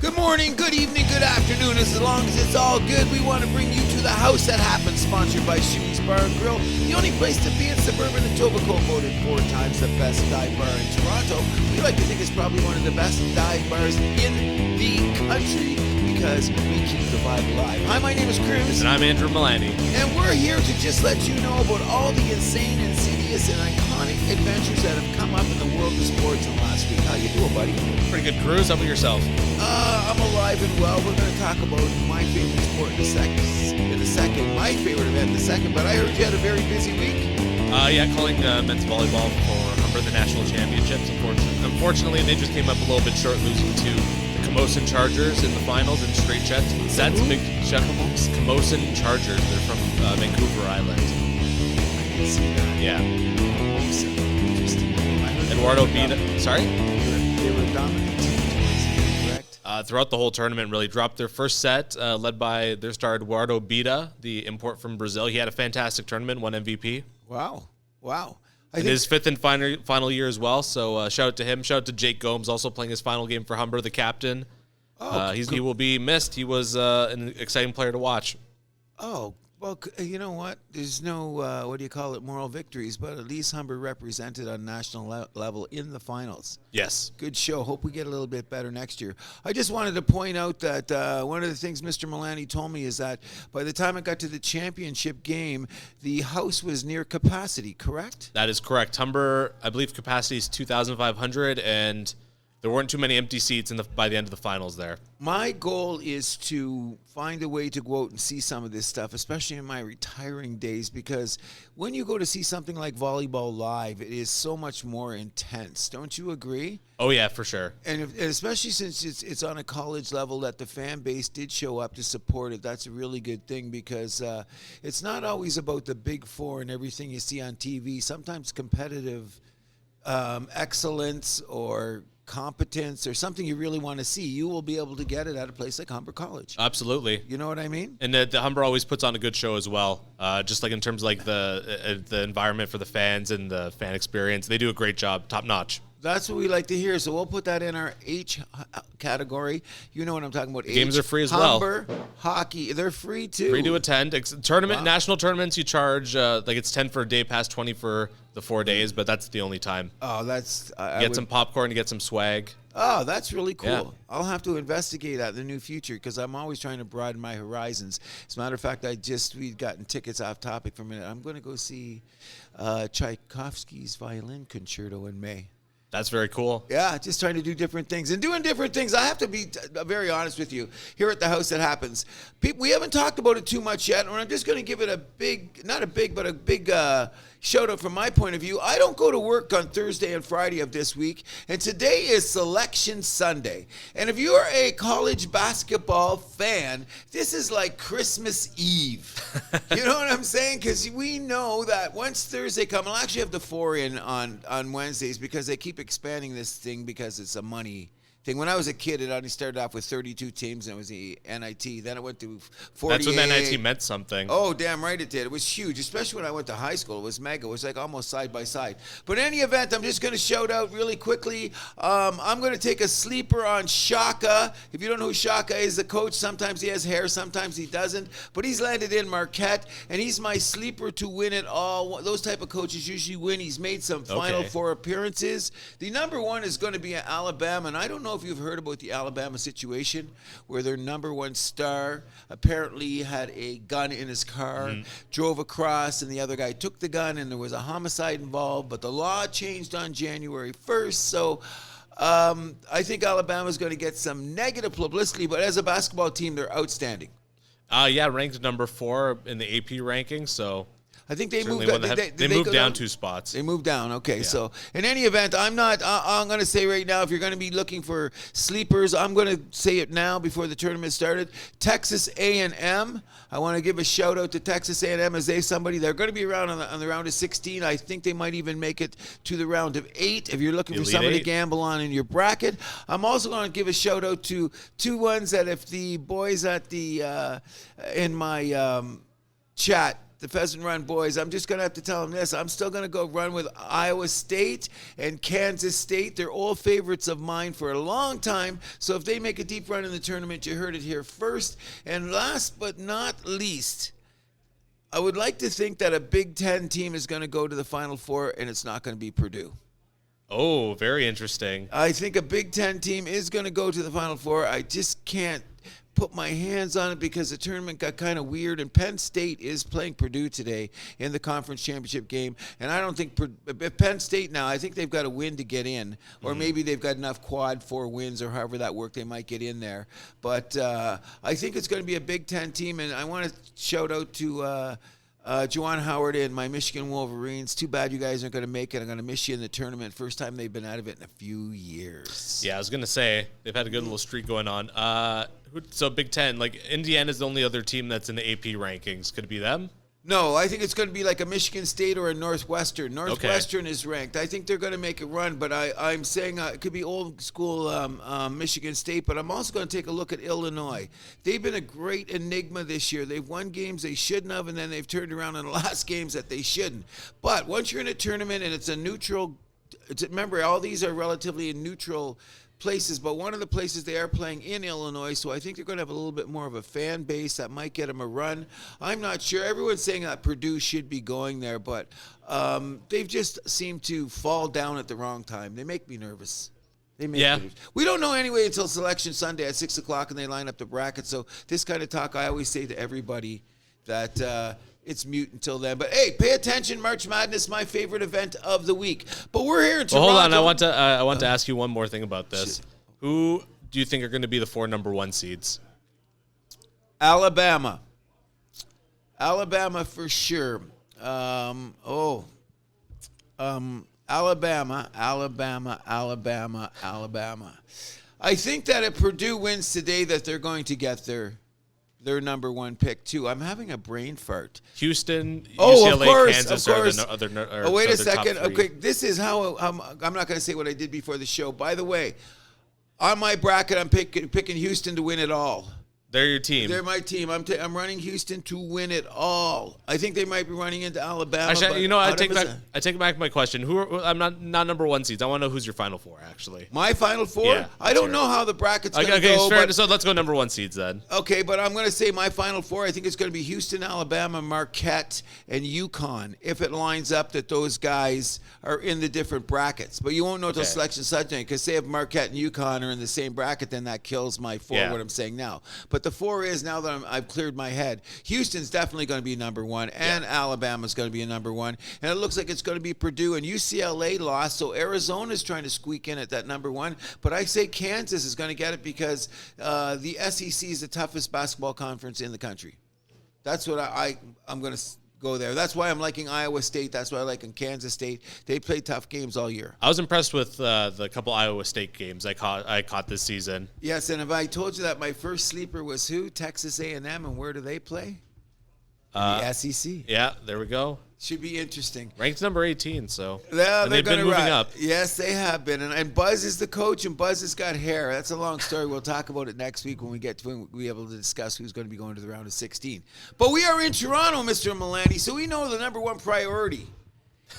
Good morning, good evening, good afternoon. As long as it's all good, we want to bring you to the House That Happens, sponsored by Shooey's Bar and Grill, the only place to be in suburban Etobicoke, voted 4 times the best dive bar in Toronto. We like to think it's probably one of the best dive bars in the country because we keep the vibe alive. Hi, my name is Cruz. And I'm Andrew Milani. And we're here to just let you know about all the insane, insidious, and iconic adventures that have come up in the world of sports in the last week. How you doing, buddy? Pretty good, Cruz. How about yourself? I'm alive and well. We're going to talk about my favorite sport in a second. My favorite event in a second. But I heard you had a very busy week. Calling men's volleyball for Humber the national championships. Unfortunately, they just came up a little bit short, losing to the Camosun Chargers in the finals in straight sets. Big Camosun Chargers. They're from Vancouver Island. I didn't see that. Yeah. Interesting. Eduardo beat. Sorry. They were dominant. Correct. Throughout the whole tournament, really dropped their first set, led by their star Eduardo Bida, the import from Brazil. He had a fantastic tournament, won MVP. Wow. In his fifth and final year as well, so shout out to him. Shout out to Jake Gomes, also playing his final game for Humber, the captain. He will be missed. He was an exciting player to watch. Oh, well, you know what? There's no, moral victories, but at least Humber represented on national level in the finals. Yes. Good show. Hope we get a little bit better next year. I just wanted to point out that one of the things Mr. Milani told me is that by the time it got to the championship game, the house was near capacity, correct? That is correct. Humber, I believe capacity is 2,500, and there weren't too many empty seats by the end of the finals there. My goal is to find a way to go out and see some of this stuff, especially in my retiring days, because when you go to see something like volleyball live, it is so much more intense. Don't you agree? Oh, yeah, for sure. And especially since it's on a college level that the fan base did show up to support it, that's a really good thing because it's not always about the Big Four and everything you see on TV. Sometimes competitive excellence or competence or something you really want to see, you will be able to get it at a place like Humber College. Absolutely. You know what I mean? And the Humber always puts on a good show as well. Just like in terms of like the environment for the fans and the fan experience, they do a great job, top notch. That's what we like to hear. So we'll put that in our H category. You know what I'm talking about. Games are free as Humber, hockey, they're free too. Free to attend. National tournaments, you charge it's 10 for a day pass, 20 for the 4 days, but that's the only time. Oh, that's some popcorn, you get some swag. Oh, that's really cool. Yeah. I'll have to investigate that in the new future because I'm always trying to broaden my horizons. As a matter of fact, we'd gotten tickets off topic for a minute. I'm going to go see Tchaikovsky's violin concerto in May. That's very cool. Yeah, just trying to do different things. And doing different things, I have to be very honest with you. Here at the House That Happens, we haven't talked about it too much yet, and I'm just going to give it a big shout out from my point of view. I don't go to work on Thursday and Friday of this week, and today is Selection Sunday. And if you're a college basketball fan, this is like Christmas Eve. You know what I'm saying? Because we know that once Thursday comes, I'll actually have the 4 in on Wednesdays because they keep expanding this thing because it's a money thing. When I was a kid, it only started off with 32 teams, and it was the NIT. Then it went to 48. That's when NIT meant something. Oh, damn right it did. It was huge, especially when I went to high school. It was mega. It was like almost side by side. But in any event, I'm just going to shout out really quickly. I'm going to take a sleeper on Shaka. If you don't know who Shaka is, the coach, sometimes he has hair, sometimes he doesn't. But he's landed in Marquette, and he's my sleeper to win it all. Those type of coaches usually win. He's made some Final Four appearances. The number one is going to be Alabama, and I don't know if you've heard about the Alabama situation where their number one star apparently had a gun in his car, drove across, and the other guy took the gun, and there was a homicide involved, but the law changed on January 1st, so I think Alabama's going to get some negative publicity, but as a basketball team, they're outstanding. Ranked number 4 in the AP ranking, so I think they moved. They moved down 2 spots. They moved down. Okay, yeah. So in any event, I'm going to say right now, if you're going to be looking for sleepers, I'm going to say it now before the tournament started. Texas A&M. I want to give a shout out to Texas A&M as they're going to be around on the round of 16. I think they might even make it to the round of 8. If you're looking for somebody to gamble on in your bracket, I'm also going to give a shout out to 2 ones that if the boys at the in my chat the Pheasant Run boys, I'm just going to have to tell them this. I'm still going to go run with Iowa State and Kansas State. They're old favorites of mine for a long time. So if they make a deep run in the tournament, you heard it here first. And last but not least, I would like to think that a Big Ten team is going to go to the Final Four, and it's not going to be Purdue. Oh, very interesting. I think a Big Ten team is going to go to the Final Four. I just can't put my hands on it because the tournament got kind of weird, and Penn State is playing Purdue today in the conference championship game, and I don't think Penn State now, I think they've got a win to get in, or maybe they've got enough quad 4 wins or however that worked, they might get in there, but I think it's going to be a Big Ten team, and I want to shout out to Juwan Howard and my Michigan Wolverines. Too bad you guys aren't going to make it. I'm going to miss you in the tournament. First time they've been out of it in a few years. Yeah, I was going to say, they've had a good little streak going on. So Big Ten, like Indiana's the only other team that's in the AP rankings. Could it be them? No, I think it's going to be like a Michigan State or a Northwestern. Northwestern is ranked. I think they're going to make a run, but I'm saying it could be old school Michigan State, but I'm also going to take a look at Illinois. They've been a great enigma this year. They've won games they shouldn't have, and then they've turned around and lost games that they shouldn't. But once you're in a tournament and it's a neutral, remember, all these are relatively neutral places, but one of the places they are playing in Illinois, so I think they're going to have a little bit more of a fan base that might get them a run. I'm not sure. Everyone's saying that Purdue should be going there, but they've just seemed to fall down at the wrong time. They make me nervous. We don't know anyway until Selection Sunday at 6 o'clock, and they line up the bracket, so this kind of talk I always say to everybody that it's mute until then. But hey, pay attention. March Madness, my favorite event of the week. But we're here in Toronto. Well, hold on. I want to ask you one more thing about this. Shit. Who do you think are going to be the 4 number 1 seeds? Alabama for sure. Alabama. I think that if Purdue wins today, that they're going to get their number 1 pick too. I'm having a brain fart. Houston, UCLA, Kansas are the other. Wait a second. Okay, this is how I'm not going to say what I did before the show. By the way, on my bracket, I'm picking Houston to win it all. They're your team. They're my team. I'm running Houston to win it all. I think they might be running into Alabama. Actually, I take back my question. I'm not number 1 seeds. I want to know who's your Final Four, actually. My Final Four? Yeah, I don't know how the bracket's going to go. Okay, so let's go number 1 seeds then. Okay, but I'm going to say my Final Four, I think it's going to be Houston, Alabama, Marquette, and UConn, if it lines up that those guys are in the different brackets. But you won't know until Selection Sunday, because say if Marquette and UConn are in the same bracket, then that kills my 4, what I'm saying now. But the 4 is, now that I've cleared my head, Houston's definitely going to be number 1, and Alabama's going to be a number 1, and it looks like it's going to be Purdue, and UCLA lost, so Arizona's trying to squeak in at that number 1, but I say Kansas is going to get it because the SEC is the toughest basketball conference in the country. That's what I'm going to go there. That's why I'm liking Iowa State. That's why I like Kansas State. They play tough games all year. I was impressed with the couple Iowa State games I caught this season. Yes, and if I told you that my first sleeper was who? Texas A&M, and where do they play? The SEC. Yeah, there we go. Should be interesting. Ranked number 18, so they've been moving up. Yes, they have been. And Buzz is the coach, and Buzz has got hair. That's a long story. We'll talk about it next week when we be able to discuss who's going to be going to the round of 16. But we are in Toronto, Mr. Milani, so we know the number 1 priority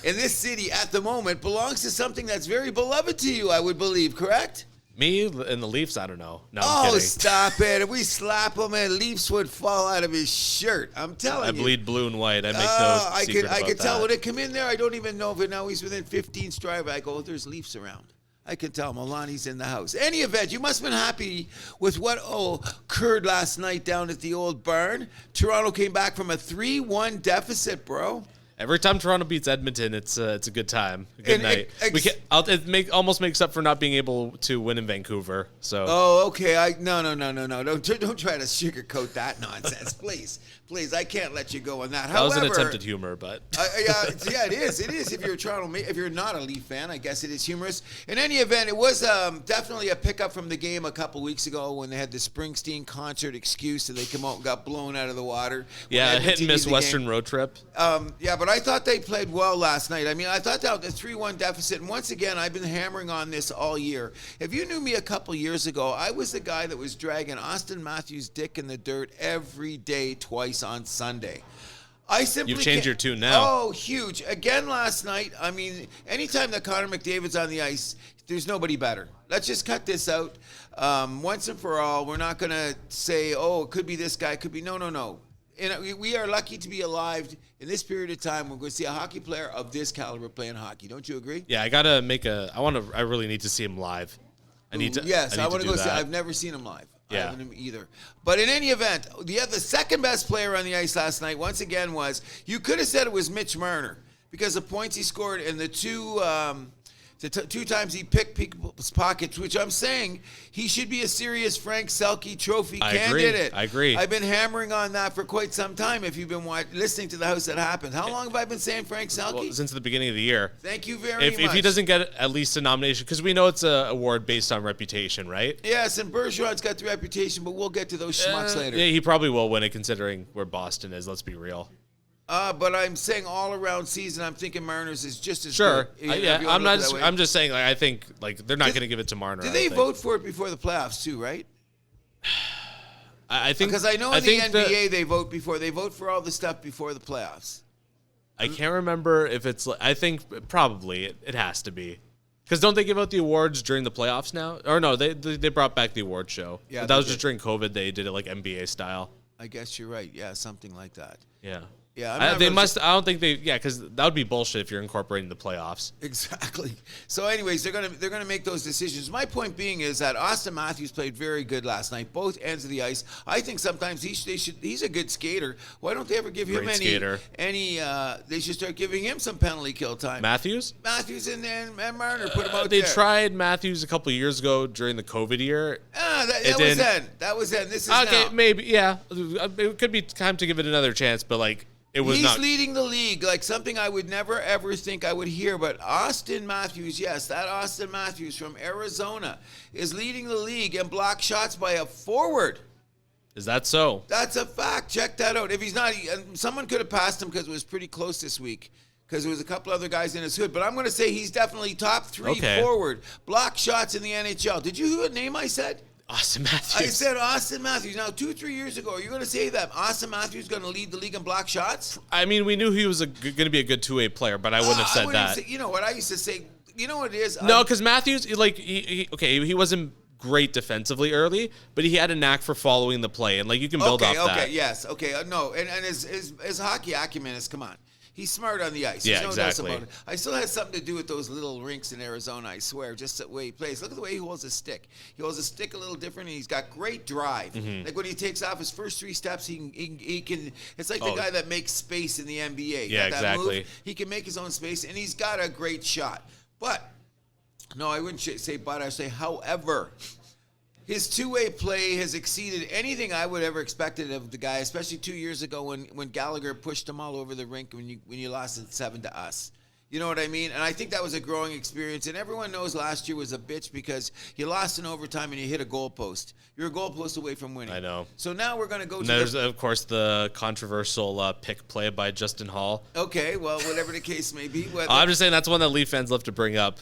in this city at the moment belongs to something that's very beloved to you, I would believe, correct? Me and the Leafs, I don't know. No, I'm kidding. Stop it. If we slap him, and Leafs would fall out of his shirt. I'm telling you. I bleed blue and white. I make no secret about that. I could tell when it come in there. I don't even know if it now he's within 15 stride. I go, there's Leafs around. I can tell Milani's in the house. Any event, you must have been happy with what occurred last night down at the old barn. Toronto came back from a 3-1 deficit, bro. Every time Toronto beats Edmonton, it's a good time, a good night. It almost makes up for not being able to win in Vancouver. So. Oh, okay. No. Don't try to sugarcoat that nonsense, please. I can't let you go on that. That was an attempt at humor, but yeah, it is. It is. If you're a Toronto, if you're not a Leaf fan, I guess it is humorous. In any event, it was definitely a pickup from the game a couple weeks ago when they had the Springsteen concert excuse and they came out and got blown out of the water. Yeah, hit and miss Western road trip. But I thought they played well last night. I mean, I thought that the 3-1 deficit, and once again, I've been hammering on this all year. If you knew me a couple years ago, I was the guy that was dragging Austin Matthews' dick in the dirt every day, twice on Sunday. You've changed your tune now. Oh, huge. Again last night, I mean, anytime that Connor McDavid's on the ice, there's nobody better. Let's just cut this out once and for all. We're not going to say, oh, it could be this guy, it could be. No. And we are lucky to be alive in this period of time. We're going to see a hockey player of this caliber playing hockey. Don't you agree? Yeah, I really need to see him live. I want to go see. I've never seen him live. Yeah. I haven't either. But in any event, the second best player on the ice last night, once again, you could have said it was Mitch Marner because the points he scored and the two times he picked people's pockets, which I'm saying he should be a serious Frank Selke Trophy candidate. I agree. I've been hammering on that for quite some time. If you've been listening to The House That Happened, how long have I been saying Frank Selke? Well, since the beginning of the year. Thank you very much. If he doesn't get at least a nomination, because we know it's an award based on reputation, right? Yes, and Bergeron's got the reputation, but we'll get to those schmucks later. Yeah, he probably will win it considering where Boston is. Let's be real. But I'm saying all around season, I'm thinking Mariners is just as good. Yeah, I'm just saying. I think they're not going to give it to Marner. Did they vote for it before the playoffs too? Right? I think because I know in the NBA they vote before. They vote for all the stuff before the playoffs. I can't remember if it's. I think probably it has to be. Because don't they give out the awards during the playoffs now? Or no, they brought back the award show. Yeah, that was just during COVID. They did it like NBA style. I guess you're right. Yeah, something like that. Yeah. Yeah, they must. I don't think they. Yeah, because that would be bullshit if you're incorporating the playoffs. Exactly. So, anyways, they're gonna make those decisions. My point being is that Austin Matthews played very good last night, both ends of the ice. I think sometimes he's a good skater. Why don't they ever give him any? They should start giving him some penalty kill time. Matthews and Marner put him out they there. They tried Matthews a couple of years ago during the COVID year. That was then. This is okay. Now. Maybe it could be time to give it another chance, but like. He's leading the league, like something I would never, ever think I would hear. But Austin Matthews, yes, that Austin Matthews from Arizona is leading the league in block shots by a forward. Is that so? That's a fact. Check that out. If he's not, someone could have passed him because it was pretty close this week because there was a couple other guys in his hood. But I'm going to say he's definitely top three forward. Block shots in the NHL. Did you hear what name I said? Austin Matthews. I said Austin Matthews. Now, 2-3 years ago, are you going to say that Austin Matthews is going to lead the league in block shots? I mean, we knew he was going to be a good two-way player, but I wouldn't have said that. You know what I used to say? You know what it is? No, because Matthews, he wasn't great defensively early, but he had a knack for following the play, and you can build off that. Okay, yes, okay, no, and his hockey acumen is, come on. He's smart on the ice. Yeah, no exactly. Doubt about it. I still had something to do with those little rinks in Arizona, I swear, just the way he plays. Look at the way he holds his stick. He holds his stick a little different, and he's got great drive. Mm-hmm. Like when he takes off his first 3 steps, he can. It's like the guy that makes space in the NBA. Yeah, exactly. Move, he can make his own space, and he's got a great shot. But, no, I wouldn't say but, I'd say however. His two-way play has exceeded anything I would ever expected of the guy, especially 2 years ago when Gallagher pushed him all over the rink when you lost it 7 to us. You know what I mean? And I think that was a growing experience. And everyone knows last year was a bitch because you lost in overtime and you hit a goalpost. You're a goalpost away from winning. I know. So now we're going to go to there's, of course, the controversial pick play by Justin Hall. Okay, well, whatever the case may be. I'm just saying that's one that Leaf fans love to bring up.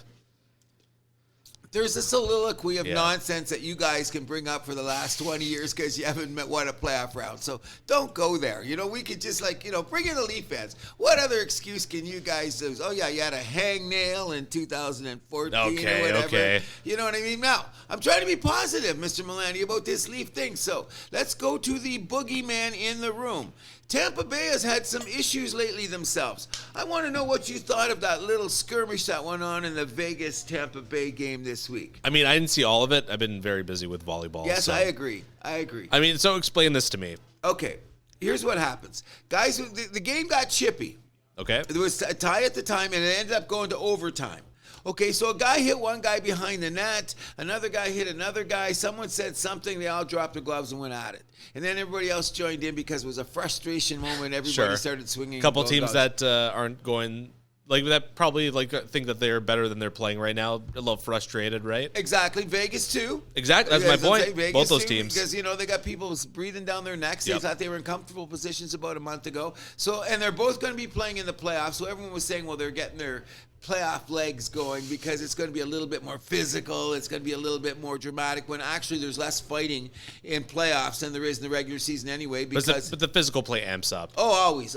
There's a soliloquy of nonsense that you guys can bring up for the last 20 years because you haven't won a playoff round. So don't go there. We could just bring in the Leaf fans. What other excuse can you guys use? Oh, yeah, you had a hangnail in 2014 or whatever. Okay. You know what I mean? Now, I'm trying to be positive, Mr. Milani, about this Leaf thing. So let's go to the boogeyman in the room. Tampa Bay has had some issues lately themselves. I want to know what you thought of that little skirmish that went on in the Vegas-Tampa Bay game this week. I mean, I didn't see all of it. I've been very busy with volleyball. Yes, so. I agree. I mean, so explain this to me. Okay, here's what happens. Guys, the game got chippy. Okay. There was a tie at the time, and it ended up going to overtime. Okay, so a guy hit one guy behind the net. Another guy hit another guy. Someone said something. They all dropped their gloves and went at it. And then everybody else joined in because it was a frustration moment. Everybody started swinging. A couple teams that aren't going that probably think that they're better than they're playing right now. A little frustrated, right? Exactly. Vegas too. Exactly. That's my point. Both those teams. Because they got people breathing down their necks. They thought they were in comfortable positions about a month ago. So and they're both going to be playing in the playoffs. So everyone was saying, well, they're getting their playoff legs going because it's going to be a little bit more physical. It's going to be a little bit more dramatic when actually there's less fighting in playoffs than there is in the regular season anyway. Because but the physical play amps up. Oh,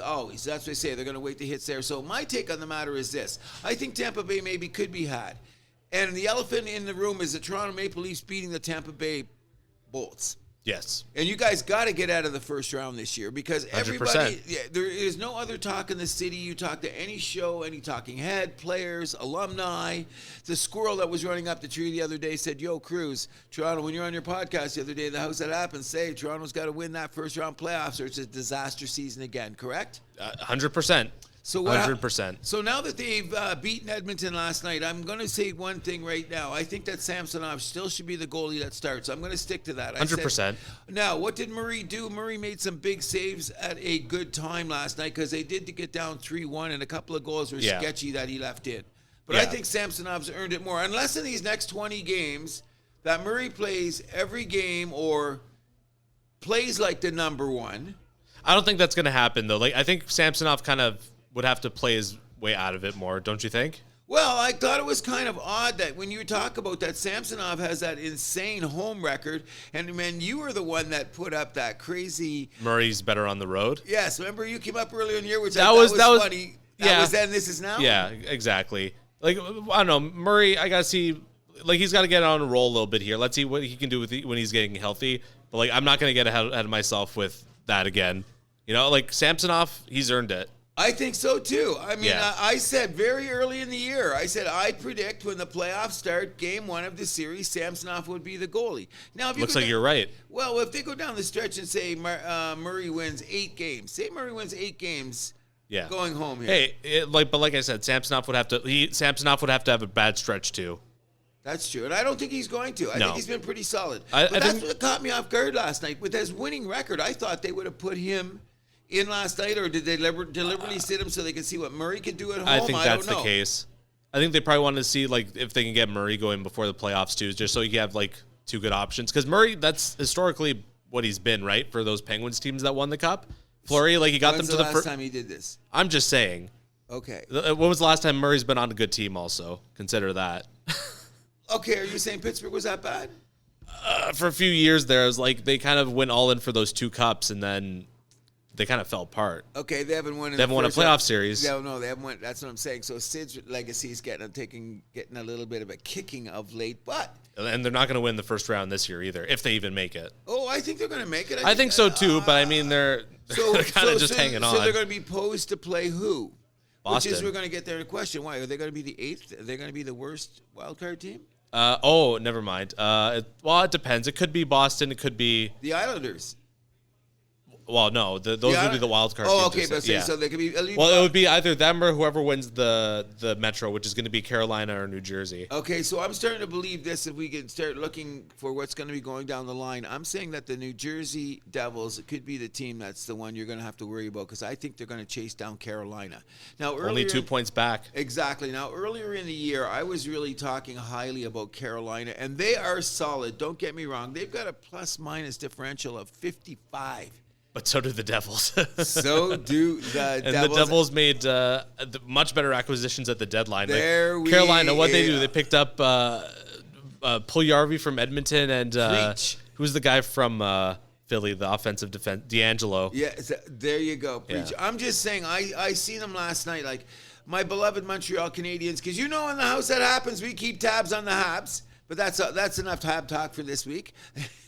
always. That's what I say. They're going to wait the hits there. So my take on the matter is this. I think Tampa Bay maybe could be had. And the elephant in the room is the Toronto Maple Leafs beating the Tampa Bay Bolts. Yes. And you guys got to get out of the first round this year because everybody, 100%. there is no other talk in the city. You talk to any show, any talking head, players, alumni. The squirrel that was running up the tree the other day said, yo, Cruz, Toronto, when you're on your podcast the other day, the house that happened, say Toronto's got to win that first round playoffs or it's a disaster season again, correct? 100%. So 100%. So now that they've beaten Edmonton last night, I'm going to say one thing right now. I think that Samsonov still should be the goalie that starts. I'm going to stick to that. 100%. Now, what did Murray do? Murray made some big saves at a good time last night because they did to get down 3-1, and a couple of goals were sketchy that he left in. But I think Samsonov's earned it more. Unless in these next 20 games that Murray plays every game or plays like the number one. I don't think that's going to happen, though. Like I think Samsonov kind of would have to play his way out of it more, don't you think? Well, I thought it was kind of odd that when you talk about that, Samsonov has that insane home record, and man, you were the one that put up that crazy. Murray's better on the road. Yes, remember you came up earlier in the year, which that I was funny. That yeah. was then. This is now. Yeah, exactly. Like I don't know, Murray. I gotta see. Like he's got to get on a roll a little bit here. Let's see what he can do when he's getting healthy. But like I'm not gonna get ahead of myself with that again. You know, like Samsonov, he's earned it. I think so too. I mean, I said very early in the year, I predict when the playoffs start, game one of the series, Samsonov would be the goalie. Now, if you looks like you're right. Well, if they go down the stretch and say Murray wins 8 games, say Murray wins 8 games, going home here. Hey, but like I said, Samsonov would have to have a bad stretch too. That's true, and I don't think he's going to. I think he's been pretty solid. I that's think what caught me off guard last night. With his winning record, I thought they would have put him in last night, or did they deliberately sit him so they could see what Murray could do at home? I think that's the case. I think they probably wanted to see like if they can get Murray going before the playoffs too, just so you have like 2 good options. Because Murray, that's historically what he's been, right, for those Penguins teams that won the Cup. Fleury, like he got them to the last time he did this? I'm just saying. Okay. When was the last time Murray's been on a good team? Also consider that. Okay, are you saying Pittsburgh was that bad? For a few years there, it was like they kind of went all in for those 2 cups, and then they kind of fell apart. Okay, they haven't won. They haven't won a playoff series. No, they haven't won. That's what I'm saying. So Sid's legacy is getting a little bit of a kicking of late, and they're not going to win the first round this year either, if they even make it. Oh, I think they're going to make it. I think so too, but I mean they're kind of just hanging on. So they're going to be posed to play who? Boston. Which is we're going to get there to question. Why are they going to be the 8th? Are they going to be the worst wild card team? Never mind. It depends. It could be Boston. It could be the Islanders. Well, no, those would be the wild card. Oh, okay, but so they could be. Well, it would be either them or whoever wins the Metro, which is going to be Carolina or New Jersey. Okay, so I'm starting to believe this. If we can start looking for what's going to be going down the line, I'm saying that the New Jersey Devils could be the team that's the one you're going to have to worry about because I think they're going to chase down Carolina. Now, only 2 points back. Exactly. Now, earlier in the year, I was really talking highly about Carolina, and they are solid. Don't get me wrong; they've got a plus-minus differential of 55. But so do the Devils. So do the Devils. And the Devils made much better acquisitions at the deadline. Carolina, what they do? They picked up Puljujarvi from Edmonton and who's the guy from Philly, the offensive defense, D'Angelo. Yeah, there you go. Preach. Yeah. I'm just saying, I seen them last night. Like my beloved Montreal Canadiens, because you know in the house that happens, we keep tabs on the Habs. But that's enough Hab talk for this week.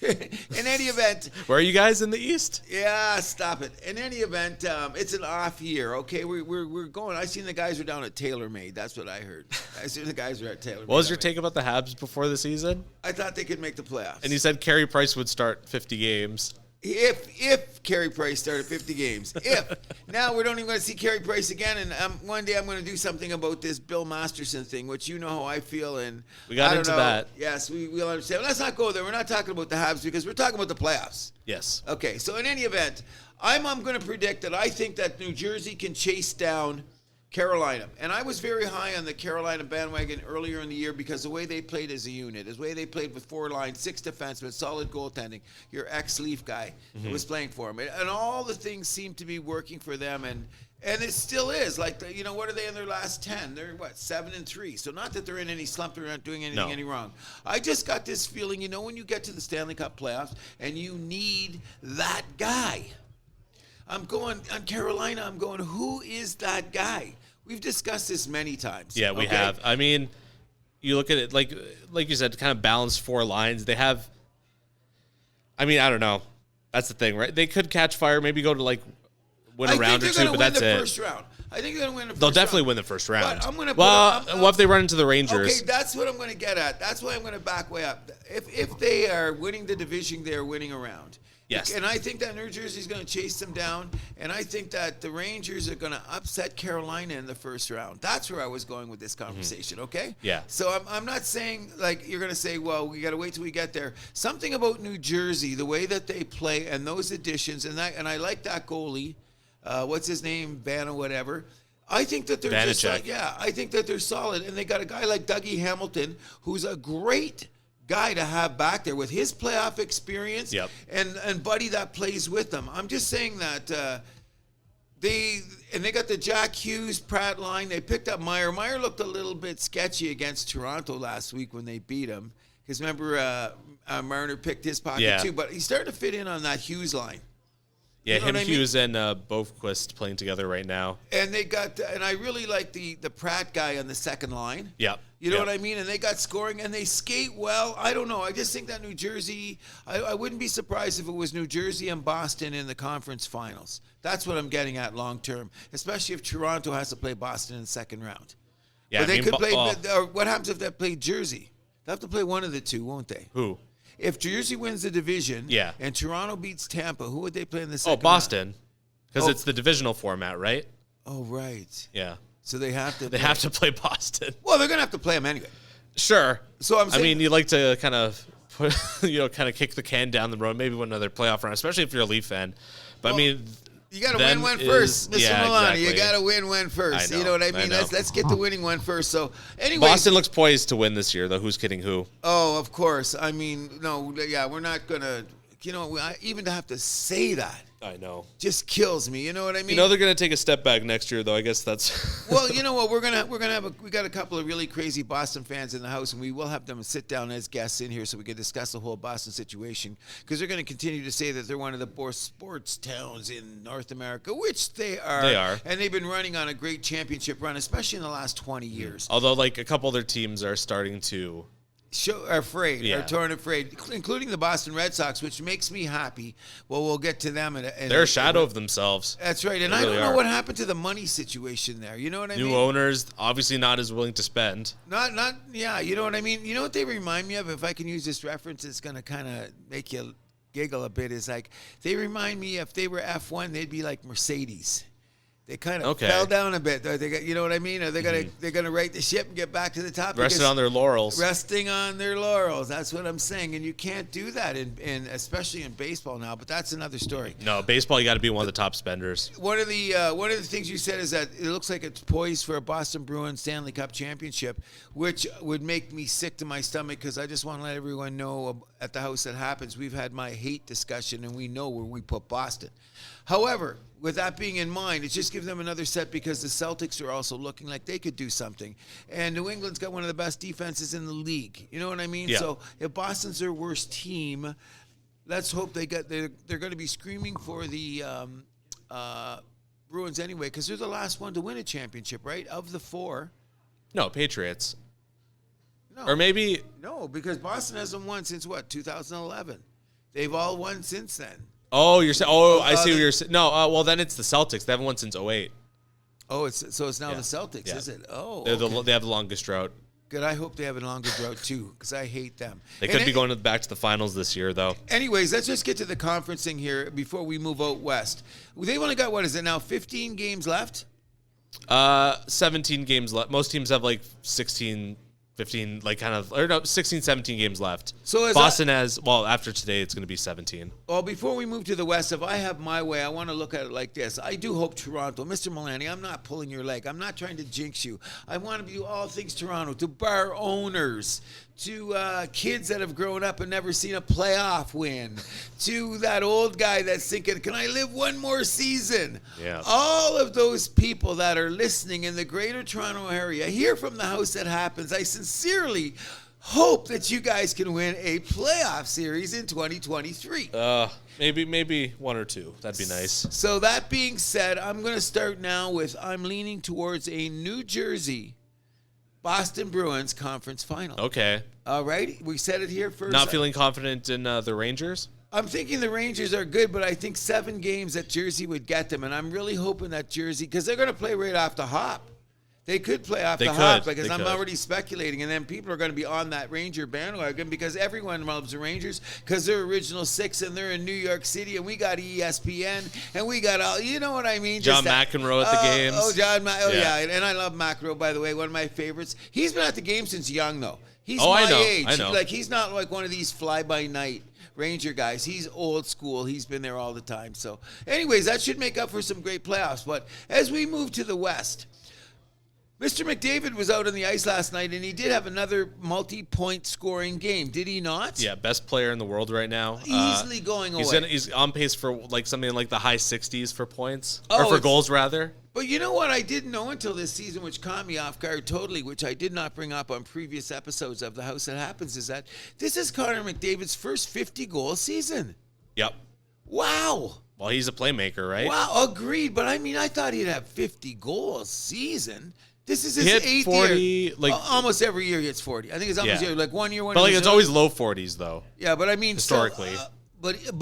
In any event, where are you guys in the East? Yeah, stop it. In any event, it's an off year. Okay, we're going. I seen the guys were down at TaylorMade. That's what I heard. I seen the guys were at TaylorMade. What was your take about the Habs before the season? I thought they could make the playoffs. And you said Carey Price would start 50 games. If Carey Price started 50 games. If. Now we're not even going to see Carey Price again, and one day I'm going to do something about this Bill Masterson thing, which you know how I feel, and we got into that. Yes, we'll understand. But let's not go there. We're not talking about the Habs because we're talking about the playoffs. Yes. Okay, so in any event, I'm going to predict that I think that New Jersey can chase down Carolina. And I was very high on the Carolina bandwagon earlier in the year because the way they played as a unit, the way they played with 4 lines, 6 defensemen, solid goaltending, your ex-Leaf guy was playing for them. And all the things seemed to be working for them. And And it still is. Like, what are they in their last 10? They're, 7-3. So not that they're in any slump, they're not doing anything any wrong. I just got this feeling, when you get to the Stanley Cup playoffs and you need that guy. I'm going, on Carolina, I'm going, who is that guy? We've discussed this many times. Yeah, we have. I mean, you look at it, like you said, kind of balanced 4 lines. They have, I don't know. That's the thing, right? They could catch fire, maybe go to, win a round or two, but that's it. First round. I think they're going to win the first round. They'll definitely win the first round. But I'm going to what if they run into the Rangers? Okay, that's what I'm going to get at. That's why I'm going to back way up. If they are winning the division, they are winning a round. Yes. And I think that New Jersey's going to chase them down, and I think that the Rangers are going to upset Carolina in the first round. That's where I was going with this conversation, okay? Yeah. So I'm not saying, you're going to say, well, we got to wait till we get there. Something about New Jersey, the way that they play and those additions, and I like that goalie. What's his name? Vanna, whatever. I think that they're Vanacek. I think that they're solid. And they got a guy like Dougie Hamilton, who's a great guy to have back there with his playoff experience and buddy that plays with them. I'm just saying that they got the Jack Hughes Pratt line. They picked up Meyer. Meyer looked a little bit sketchy against Toronto last week when they beat him. Because remember, Marner picked his pocket too. But he's starting to fit in on that Hughes line. Yeah, Hughes and Bovequist playing together right now. And they got, and I really like the Pratt guy on the second line. Yeah. You know what I mean? And they got scoring, and they skate well. I don't know. I just think that New Jersey, I wouldn't be surprised if it was New Jersey and Boston in the conference finals. That's what I'm getting at long term, especially if Toronto has to play Boston in the second round. Yeah, but they could play, or what happens if they play Jersey? They'll have to play one of the two, won't they? Who? If Jersey wins the division and Toronto beats Tampa, who would they play in the second round? Boston. Because it's the divisional format, right? Oh, right. Yeah. So they have to. They have to play Boston. Well, they're gonna have to play them anyway. Sure. So I'm saying, you like to kind of put, kind of kick the can down the road, maybe win another playoff round, especially if you're a Leaf fan. But you got to win one first, Mr. Milani. Exactly. You got to win one first. You know what I mean? Let's get the winning one first. So anyway, Boston looks poised to win this year, though. Who's kidding who? Oh, of course. I mean, no, we're not gonna. Even to have to say that. I know. Just kills me. You know what I mean? They're going to take a step back next year, though. I guess that's. Well, you know what? We got a couple of really crazy Boston fans in the house, and we will have them sit down as guests in here so we can discuss the whole Boston situation, because they're going to continue to say that they're one of the best sports towns in North America, which they are. They are. And they've been running on a great championship run, especially in the last 20 years. Although, a couple other teams are starting to. Are torn afraid, including the Boston Red Sox, which makes me happy. Well, we'll get to them. They're a shadow of themselves. That's right. And I don't know what happened to the money situation there. You know what I mean? New owners, obviously not as willing to spend. Yeah, you know what I mean? You know what they remind me of? If I can use this reference, it's going to kind of make you giggle a bit. Is they remind me, if they were F1, they'd be like Mercedes. They kind of fell down a bit. You know what I mean? Are they gonna right the ship and get back to the top? Resting on their laurels. Resting on their laurels. That's what I'm saying. And you can't do that especially in baseball now. But that's another story. No, baseball, you got to be one of the top spenders. One of the things you said is that it looks like it's poised for a Boston Bruins Stanley Cup championship, which would make me sick to my stomach, because I just want to let everyone know at the house that happens. We've had my hate discussion, and we know where we put Boston. However, with that being in mind, it just gives them another set, because the Celtics are also looking like they could do something. And New England's got one of the best defenses in the league. You know what I mean? Yeah. So if Boston's their worst team, let's hope they're going to be screaming for the Bruins anyway, because they're the last one to win a championship, right? Of the four. No, Patriots. No. Or maybe. No, because Boston hasn't won since, 2011. They've all won since then. Oh, you're saying? Oh, I see what you're saying. No, well then it's the Celtics. They haven't won since 2008. Oh, it's now the Celtics, is it? Oh, they have the longest drought. Good. I hope they have a longer drought too, because I hate them. They could be going back to the finals this year, though. Anyways, let's just get to the conference thing here before we move out west. They've only got, 15 games left? 17 games left. Most teams have 16. 15, 16, 17 games left. So Boston has, after today, it's going to be 17. Well, before we move to the West, if I have my way, I want to look at it like this. I do hope Toronto, Mr. Milani, I'm not pulling your leg. I'm not trying to jinx you. I want to do all things Toronto, to bar owners, to kids that have grown up and never seen a playoff win, to that old guy that's thinking, can I live one more season? Yeah. All of those people that are listening in the greater Toronto area, here from the House That Happens, I sincerely hope that you guys can win a playoff series in 2023. Maybe one or two. That'd be nice. So that being said, I'm going to start now with I'm leaning towards a New Jersey Boston Bruins conference final. Okay. All right. We said it here first. Not feeling confident in the Rangers? I'm thinking the Rangers are good, but I think 7 games that Jersey would get them. And I'm really hoping that Jersey, because they're going to play right off the hop. They could play off the hop because I'm already speculating. And then people are going to be on that Ranger bandwagon because everyone loves the Rangers because they're original 6 and they're in New York City. And we got ESPN and we got all, you know what I mean? John McEnroe at the games. Yeah. And I love McEnroe, by the way, one of my favorites. He's been at the game since young, though. He's my age. I know. Like, he's not like one of these fly-by-night Ranger guys. He's old school. He's been there all the time. So, anyways, that should make up for some great playoffs. But as we move to the West, Mr. McDavid was out on the ice last night, and he did have another multi-point scoring game, did he not? Yeah, best player in the world right now. Easily going away. He's on pace for like something like the high 60s for points, Oh, or for goals rather. But you know what I didn't know until this season, which caught me off guard totally, which I did not bring up on previous episodes of The House That Happens, is that this is Connor McDavid's first 50-goal season. Yep. Wow. Well, he's a playmaker, right? Wow, agreed. But I mean, I thought he'd have 50 goals season. This is his He hit 8th 40, year. like almost every year he hits 40. I think it's almost like 1 year. But like it's always low 40s though. Yeah, but I mean historically. But you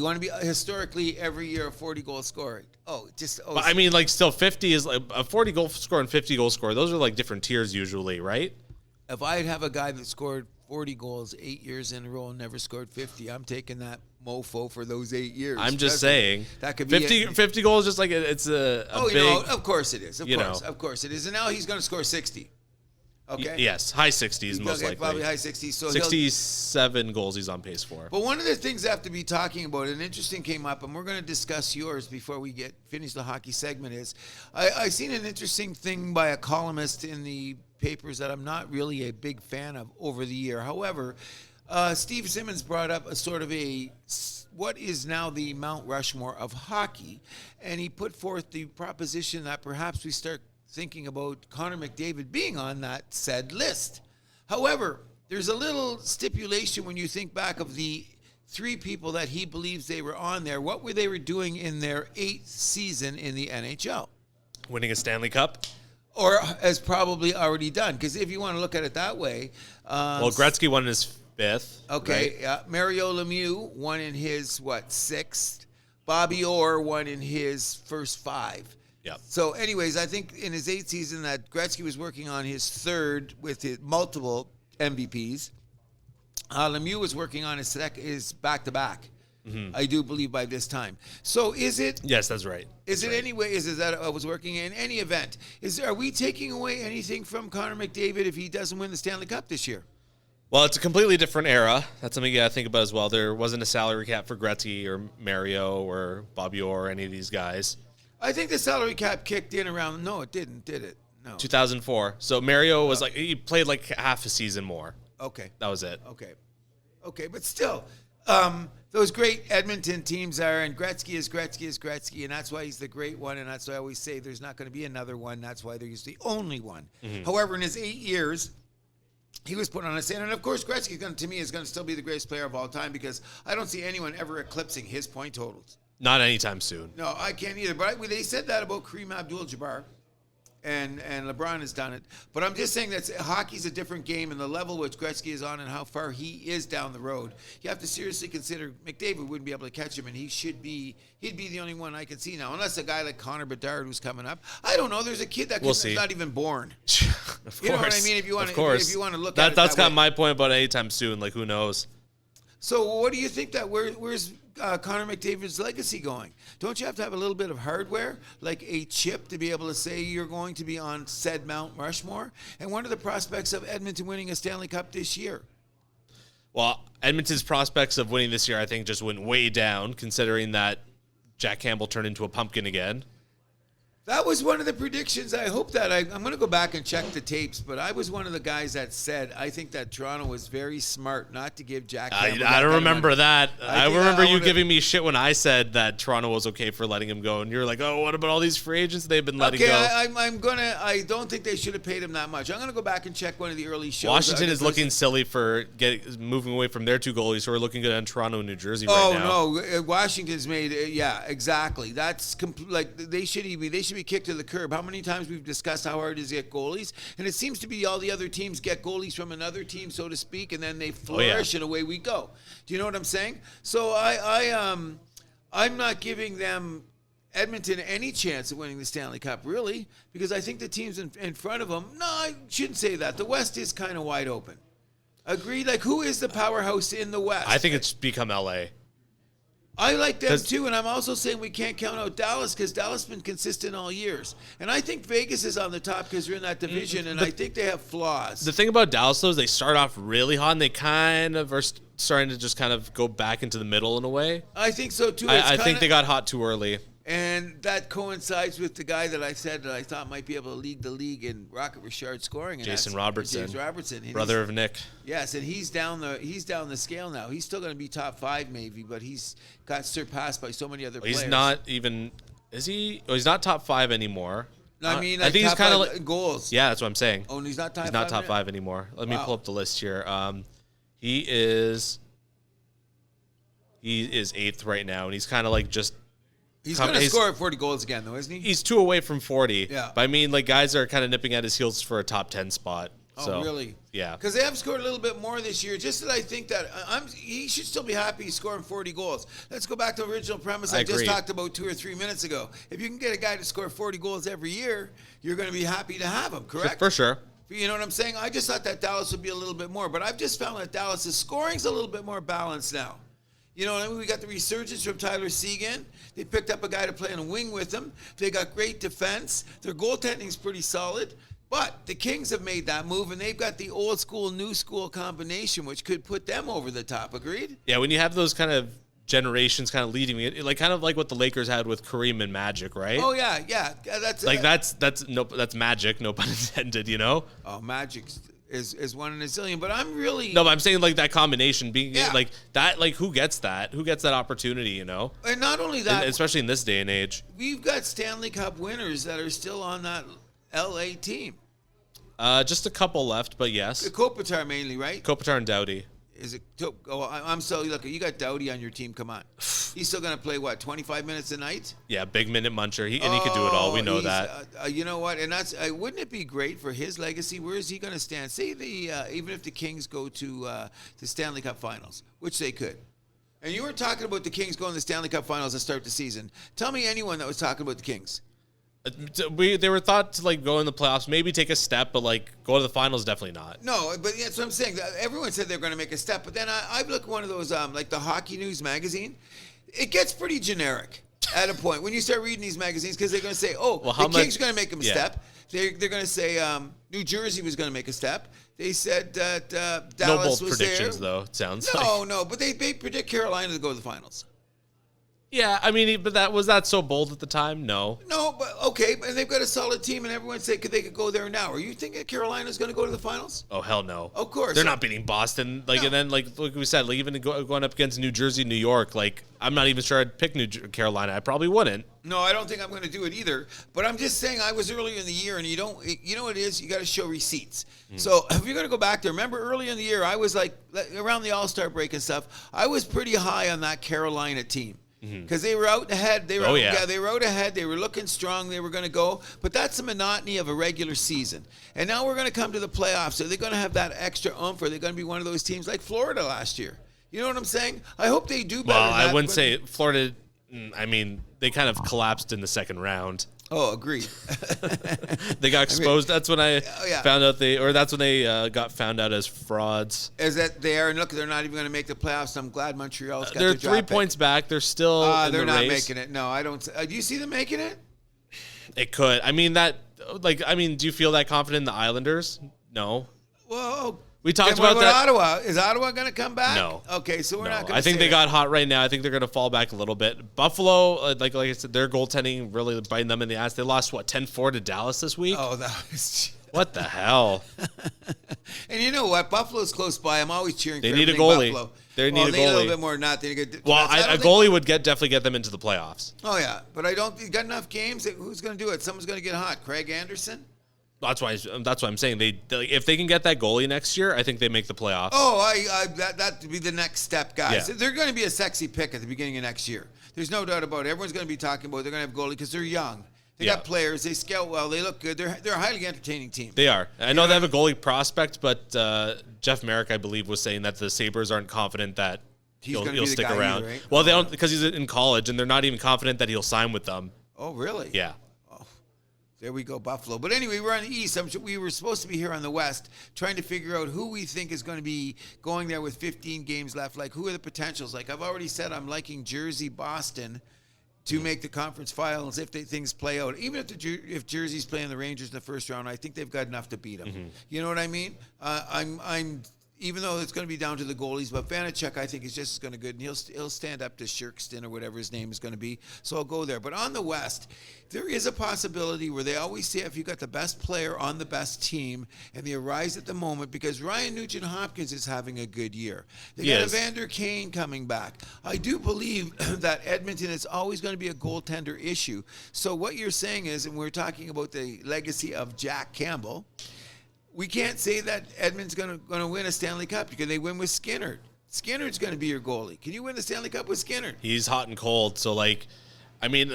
want to be historically every year a 40-goal scorer? But I mean, like still 50 is like a 40-goal score and 50-goal score. Those are like different tiers usually, right? If I'd have a guy that scored 40 goals 8 years in a row and never scored 50, I'm taking that mofo for those 8 years. I'm just saying that could be 50 goals. Just like it's a big. Of course it is. Of course it is. And now he's going to score 60. Okay. Yes, high 60s most likely. Probably high 60s. So 67 goals he's on pace for. But one of the things I have to be talking about, and interesting came up, and we're going to discuss yours before we finish the hockey segment, is I seen an interesting thing by a columnist in the papers that I'm not really a big fan of over the year. However, Steve Simmons brought up a sort of what is now the Mount Rushmore of hockey, and he put forth the proposition that perhaps we start thinking about Connor McDavid being on that said list. However, there's a little stipulation when you think back of the 3 people that he believes they were on there. What were they doing in their 8th season in the NHL? Winning a Stanley Cup? Or has probably already done. Because if you want to look at it that way. Well, Gretzky won in his 5th. Okay. Right? Mario Lemieux won in his, 6th? Bobby Orr won in his first 5. Yeah. So, anyways, I think in his 8th season that Gretzky was working on his 3rd with his multiple MVPs. Lemieux was working on his back-to-back. Mm-hmm. I do believe by this time. So, is it? Yes, that's right. Is it anyway? Is that I was working in any event? Are we taking away anything from Connor McDavid if he doesn't win the Stanley Cup this year? Well, it's a completely different era. That's something you got to think about as well. There wasn't a salary cap for Gretzky or Mario or Bobby Orr or any of these guys. I think the salary cap kicked in around. No, it didn't, did it? No. 2004. So Mario was he played like half a season more. Okay. That was it. Okay, but still, those great Edmonton teams are, and Gretzky is Gretzky, and that's why he's the great one, and that's why I always say there's not going to be another one. That's why he's the only one. Mm-hmm. However, in his 8 years, he was put on a stand, and of course, Gretzky, to me, is going to still be the greatest player of all time because I don't see anyone ever eclipsing his point totals. Not anytime soon. No, I can't either. But they said that about Kareem Abdul-Jabbar, and LeBron has done it. But I'm just saying that hockey's a different game, and the level which Gretzky is on and how far he is down the road, you have to seriously consider McDavid wouldn't be able to catch him, and he'd be the only one I can see now, unless a guy like Connor Bedard who's coming up. I don't know. There's a kid that's not even born. Of course. You know what I mean? If you want to look at it that's kind of my point about anytime soon. Like, who knows? So what do you think that where's Connor McDavid's legacy going? Don't you have to have a little bit of hardware, like a chip, to be able to say you're going to be on said Mount Rushmore? And what are the prospects of Edmonton winning a Stanley Cup this year? Well, Edmonton's prospects of winning this year, I think, just went way down, considering that Jack Campbell turned into a pumpkin again. That was one of the predictions. I hope that I'm going to go back and check the tapes, but I was one of the guys that said I think that Toronto was very smart not to give Jack Campbell. I don't remember that. I remember you would've- giving me shit when I said that Toronto was okay for letting him go, and you're like, "Oh, what about all these free agents they've been letting go?" I don't think they should have paid him that much. I'm gonna go back and check one of the early shows. Washington is looking silly for moving away from their two goalies who are looking good on Toronto and New Jersey right now. Oh no, Washington's made yeah, exactly. That's like they should be kicked to the curb. How many times we've discussed how hard it is to get goalies, and it seems to be all the other teams get goalies from another team, so to speak, and then they flourish and away we go. Do you know what I'm saying? So I'm not giving them Edmonton any chance of winning the Stanley Cup, really, because I think the teams in front of them. No, I shouldn't say that. The West is kind of wide open. Agreed. Like, who is the powerhouse in the West? I think it's become LA. I like them too, and I'm also saying we can't count out Dallas because Dallas has been consistent all years. And I think Vegas is on the top because they're in that division, and I think they have flaws. The thing about Dallas, though, is they start off really hot, and they kind of are starting to just kind of go back into the middle in a way. I think so too. I think they got hot too early. And that coincides with the guy that I said that I thought might be able to lead the league in Rocket Richard scoring. And Jason Robertson. James Robertson. And brother of Nick. Yes, and he's down the scale now. He's still going to be top 5 maybe, but he's got surpassed by so many other players. He's not even – is he? Oh, he's not top 5 anymore. No, I mean, I think he's kind of like goals. Yeah, that's what I'm saying. Oh, and he's not top 5? He's not top 5 anymore. Let me pull up the list here. He is 8th right now, and he's kind of like just – He's going to score 40 goals again, though, isn't he? He's 2 away from 40. Yeah. But I mean, like, guys are kind of nipping at his heels for a top 10 spot. Oh, so, really? Yeah. Because they have scored a little bit more this year. Just that I think that he should still be happy he's scoring 40 goals. Let's go back to the original premise I just talked about 2 or 3 minutes ago. If you can get a guy to score 40 goals every year, you're going to be happy to have him, correct? For sure. You know what I'm saying? I just thought that Dallas would be a little bit more. But I've just found that Dallas' scoring's a little bit more balanced now. You know what I mean? We got the resurgence from Tyler Seguin. They picked up a guy to play on a wing with them. They got great defense. Their goaltending's pretty solid. But the Kings have made that move, and they've got the old school, new school combination, which could put them over the top. Agreed? Yeah, when you have those kind of generations kind of leading it, like kind of like what the Lakers had with Kareem and Magic, right? Oh yeah. That's like that's magic, no pun intended. You know? Oh, Magic is one in a zillion. But I'm really but I'm saying like that combination being like that. Like who gets that? Who gets that opportunity? You know? And not only that, especially in this day and age, we've got Stanley Cup winners that are still on that LA team. Just a couple left, but yes. Kopitar mainly, right? Kopitar and Doughty. Is it? Oh, I'm so lucky. You got Doughty on your team. Come on, he's still gonna play what 25 minutes a night? Yeah, big minute muncher. He can do it all. We know that. You know what? And that's wouldn't it be great for his legacy? Where is he gonna stand? Say even if the Kings go to the Stanley Cup Finals, which they could. And you were talking about the Kings going to the Stanley Cup Finals to start the season. Tell me anyone that was talking about the Kings. They were thought to like go in the playoffs, maybe take a step, but like go to the finals, definitely not. No, but that's what I'm saying. Everyone said they're going to make a step, but then I look at one of those like the Hockey News magazine. It gets pretty generic at a point when you start reading these magazines because they're going to say, the Kings are going to make them a step. They're going to say New Jersey was going to make a step. They said that Dallas no bold was predictions there. Though. It sounds no, but they predict Carolina to go to the finals. Yeah, I mean, but was that so bold at the time? No, but okay, and they've got a solid team, and everyone said they could go there now. Are you thinking Carolina's going to go to the finals? Oh hell no! Of course, they're not beating Boston. Like, and then like we said, like even going up against New Jersey, New York. Like, I'm not even sure I'd pick Carolina. I probably wouldn't. No, I don't think I'm going to do it either. But I'm just saying I was earlier in the year, and you know what it is? You got to show receipts. So if you're going to go back there, remember early in the year, I was like around the All-Star break and stuff. I was pretty high on that Carolina team. Because they were out ahead. They were out ahead. They were looking strong. They were going to go. But that's the monotony of a regular season. And now we're going to come to the playoffs. Are they going to have that extra oomph? Or are they going to be one of those teams like Florida last year? You know what I'm saying? I hope they do better. Well, I wouldn't say Florida. I mean, they kind of collapsed in the second round. Oh, agreed. They got exposed. That's when I found out that's when they got found out as frauds. Is that they are? And look, they're not even going to make the playoffs. I'm glad Montreal's got They're the 3 points back. They're still in they're the not race. making it. No, I don't. Do you see them making it? It could. I mean, do you feel that confident in the Islanders? No. Well, We talked Then what about that. Ottawa? Is Ottawa going to come back? No. Okay, so we're not going to I think say they that. got hot right now. I think they're going to fall back a little bit. Buffalo, like I said, their goaltending really biting them in the ass. They lost, 10-4 to Dallas this week? Oh, that was... What the hell? And you know what? Buffalo's close by. I'm always cheering They for need a everything goalie. Buffalo. They need a They need a little goalie. bit more than that. They get, Well, I a don't think- goalie would definitely get them into the playoffs. Oh, yeah. But I don't... You got enough games? Who's going to do it? Someone's going to get hot. Craig Anderson? That's why I'm saying if they can get that goalie next year, I think they make the playoffs. Oh, that would be the next step, guys. Yeah. They're going to be a sexy pick at the beginning of next year. There's no doubt about it. Everyone's going to be talking about they're going to have goalie because they're young. They got players. They scout well. They look good. They're a highly entertaining team. They are. I know they have a goalie prospect, but Jeff Merrick, I believe, was saying that the Sabres aren't confident that he'll stick guy around. either, right? Well, they don't because he's in college, and they're not even confident that he'll sign with them. Oh, really? Yeah. There we go, Buffalo. But anyway, we're on the East. We were supposed to be here on the West, trying to figure out who we think is going to be going there with 15 games left. Like, who are the potentials? Like, I've already said I'm liking Jersey, Boston to make the conference finals if things play out. Even if Jersey's playing the Rangers in the first round, I think they've got enough to beat them. Mm-hmm. You know what I mean? I'm even though it's going to be down to the goalies, but Vanacek, I think, is just as going to good, and he'll stand up to Shirkston or whatever his name is going to be. So I'll go there. But on the West, there is a possibility where they always say if you got the best player on the best team, and they arise at the moment because Ryan Nugent-Hopkins is having a good year. They got Evander Kane coming back. I do believe that Edmonton is always going to be a goaltender issue. So what you're saying is, and we're talking about the legacy of Jack Campbell, we can't say that Edmonton's going to win a Stanley Cup because they win with Skinner. Skinner's going to be your goalie. Can you win the Stanley Cup with Skinner? He's hot and cold. So, it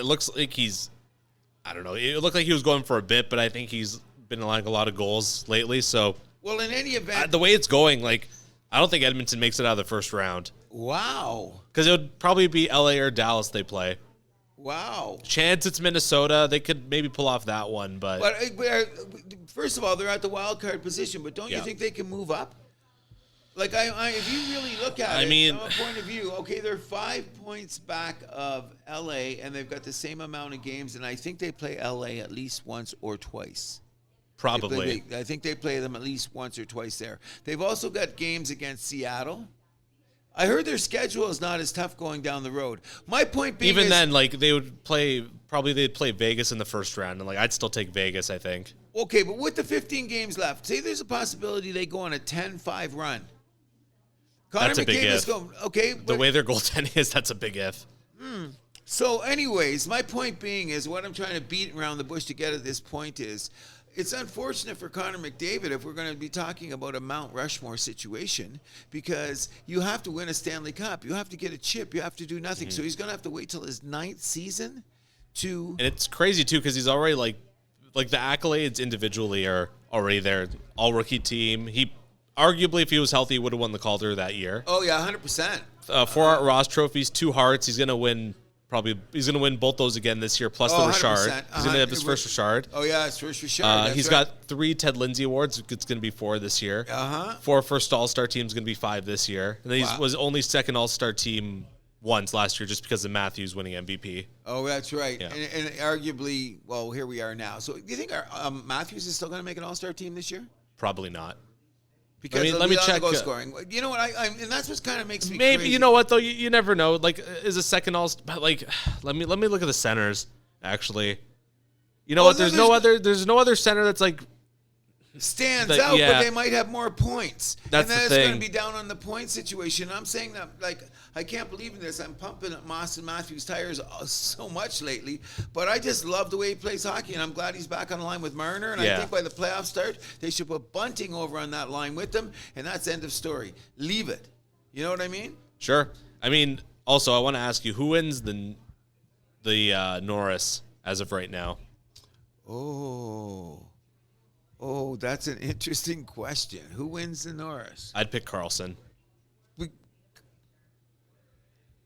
looks like I don't know. It looked like he was going for a bit, but I think he's been allowing a lot of goals lately. So, well, in any event, the way it's going, I don't think Edmonton makes it out of the first round. Wow. Because it would probably be LA or Dallas they play. Wow. Chance it's Minnesota. They could maybe pull off that one, but first of all, they're at the wild card position, but don't you think they can move up? Like, if you really look at it from a point of view, okay, they're 5 points back of LA, and they've got the same amount of games, and I think they play LA at least once or twice. Probably. I think they play them at least once or twice there. They've also got games against Seattle. I heard their schedule is not as tough going down the road. My point being even then, they would play, they'd play Vegas in the first round, and I'd still take Vegas, I think. Okay, but with the 15 games left, say there's a possibility they go on a 10-5 run. That's a big if. The way their goaltending is, that's a big if. So anyways, my point being is what I'm trying to beat around the bush to get at this point is it's unfortunate for Connor McDavid if we're going to be talking about a Mount Rushmore situation because you have to win a Stanley Cup. You have to get a chip. You have to do nothing. So he's going to have to wait till his 9th season to... And it's crazy, too, because he's already, the accolades individually are already there. All-rookie team. He arguably, if he was healthy, would have won the Calder that year. Oh, yeah, 100%. 4 Art Ross trophies, 2 Hearts. He's going to win... He's going to win both those again this year, plus the Richard. He's going to have his first Richard. Oh, yeah, his first Richard. He's got 3 Ted Lindsay Awards. It's going to be 4 this year. 4 first All-Star teams, going to be 5 this year. And then he was only second All-Star team once last year just because of Matthews winning MVP. Oh, that's right. Yeah. And arguably, well, here we are now. So do you think Matthews is still going to make an All-Star team this year? Probably not. Because let me check. Goal scoring. You know what? And that's what kind of makes me maybe crazy. You know what though? You never know. Is a second all? Let me look at the centers. Actually, you know what? There's no other center that's stands out, yeah. but they might have more points. That's and then the it's thing. going to be down on the point situation. I'm saying that, I can't believe in this. I'm pumping at Moss and Matthews' tires so much lately, but I just love the way he plays hockey, and I'm glad he's back on the line with Marner, and I think by the playoff start, they should put Bunting over on that line with them, and that's end of story. Leave it. You know what I mean? Sure. Also, I want to ask you, who wins the Norris as of right now? Oh, that's an interesting question. Who wins the Norris? I'd pick Carlson.